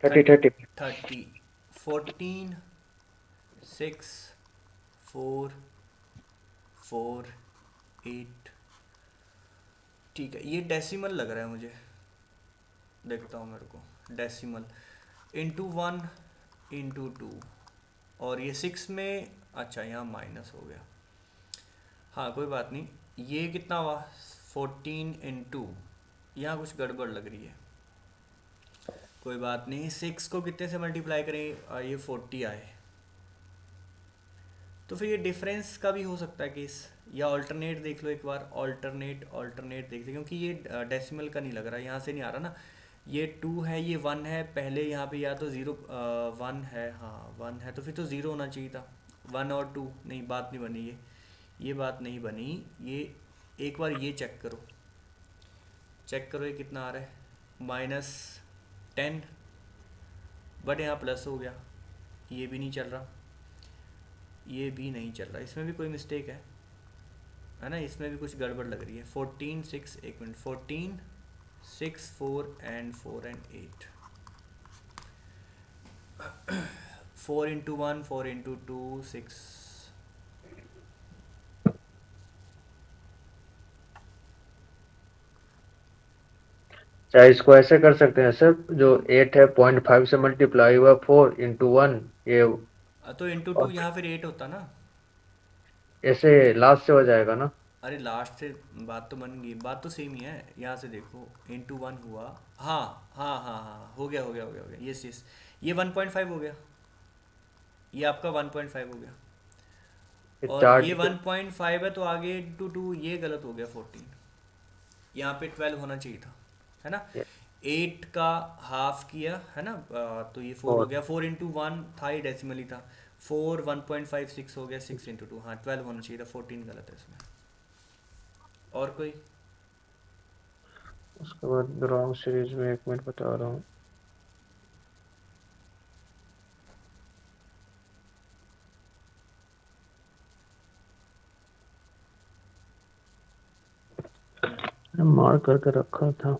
30, 30। 30, 14 6 4 4 8, ठीक है। ये डेसिमल लग रहा है मुझे, देखता हूँ मेरे को, डेसिमल इंटू 1 इंटू 2, और ये 6 में, अच्छा यहाँ माइनस हो गया, हाँ कोई बात नहीं। ये कितना हुआ, 14 इंटू, यहाँ कुछ गड़बड़ लग रही है, कोई बात नहीं। 6 को कितने से मल्टीप्लाई करें, ये 40 आए, तो फिर ये डिफरेंस का भी हो सकता है केस, या ऑल्टरनेट देख लो एक बार, ऑल्टरनेट देख लो, क्योंकि ये डेसिमल का नहीं लग रहा, यहाँ से नहीं आ रहा ना। ये 2 है, ये 1 है, पहले यहाँ पे या तो 0 1 है, हाँ 1 है, तो फिर तो 0 होना चाहिए था। 1 और 2 नहीं, बात नहीं बनी ये बात नहीं बनी। ये एक बार ये चेक करो ये कितना आ रहा है, -10, बट यहाँ प्लस हो गया, ये भी नहीं चल रहा, ये भी नहीं चल रहा, इसमें भी कोई मिस्टेक है ना, इसमें भी कुछ गड़बड़ लग रही है। 14 6, एक minute, 14 6 4 and 4 and 8, 4 into 1 4 into 2 6, चाहे इसको ऐसे कर सकते हैं सर, जो 8 है 0.5 से मल्टीप्लाई हुआ 4 इंटू 1, ये तो इंटू 2 और यहाँ फिर 8 होता ना। ऐसे लास्ट से हो जाएगा ना। अरे लास्ट से बात तो बन गई, बात तो सेम ही है, यहाँ से देखो इंटू 1 हुआ, हाँ हाँ हाँ हाँ, हो गया, यस, ये 1.5 हो गया, ये आपका 1.5 हो गया, ये और चार ये डिजिट 1.5 है तो आगे इंटू 2 ये गलत हो गया, 14, यहाँ पे 12 होना चाहिए था, है ना। 8 का हाफ किया है ना, तो ये 4 हो और गया, 4 इंटू वन था, ये डेसिमल ही था, 4 1.56 हो गया, 6 इंटू टू, हाँ 12 होना चाहिए था, 14 गलत है इसमें। और कोई? उसके बाद रॉन्ग सीरीज में 1 मिनट बता रहा हूँ। मार्क करके रखा था।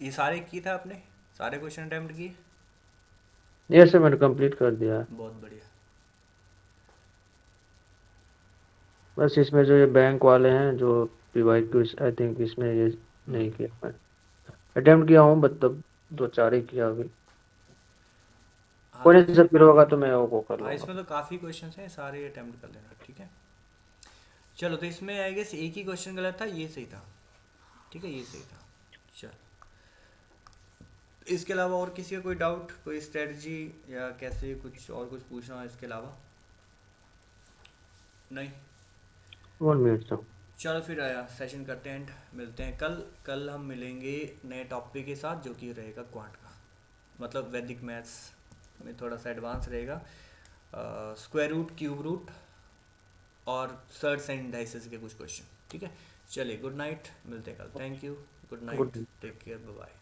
ये सारे किए था आपने, सारे क्वेश्चन अटेम्प्ट किए? ये से मैंने कंप्लीट कर दिया है। बहुत बढ़िया। बस इसमें जो ये बैंक वाले हैं जो पीवाई क्यू, आई थिंक इसमें ये हम्म। नहीं किया मैं। अटेम्प्ट किया हूँ मतलब 2-4 ही किया अभी। हाँ कोई तो नहीं, जब फिर होगा तो मैं वो कर हाँ, लूँगा। इसमें तो काफ़ी क्वेश्चंस हैं, सारे अटेम्प्ट कर लेना, ठीक है। चलो, तो इसमें आई गेस एक ही क्वेश्चन गलत था, ये सही था, ठीक है, ये सही था। चल, इसके अलावा और किसी का कोई डाउट, कोई स्ट्रेटजी या कैसे कुछ और कुछ पूछना है इसके अलावा? नहीं? 1 मिनट तो। चलो फिर आया सेशन करते हैं एंड मिलते हैं कल। कल हम मिलेंगे नए टॉपिक के साथ जो कि रहेगा क्वांट का, मतलब वैदिक मैथ्स में थोड़ा सा एडवांस रहेगा, स्क्वायर रूट, क्यूब रूट और सर्ट्स एंड डाइसेस के कुछ क्वेश्चन, ठीक है। चलिए, गुड नाइट, मिलते हैं कल, thank you, good night, good. Take care, bye bye.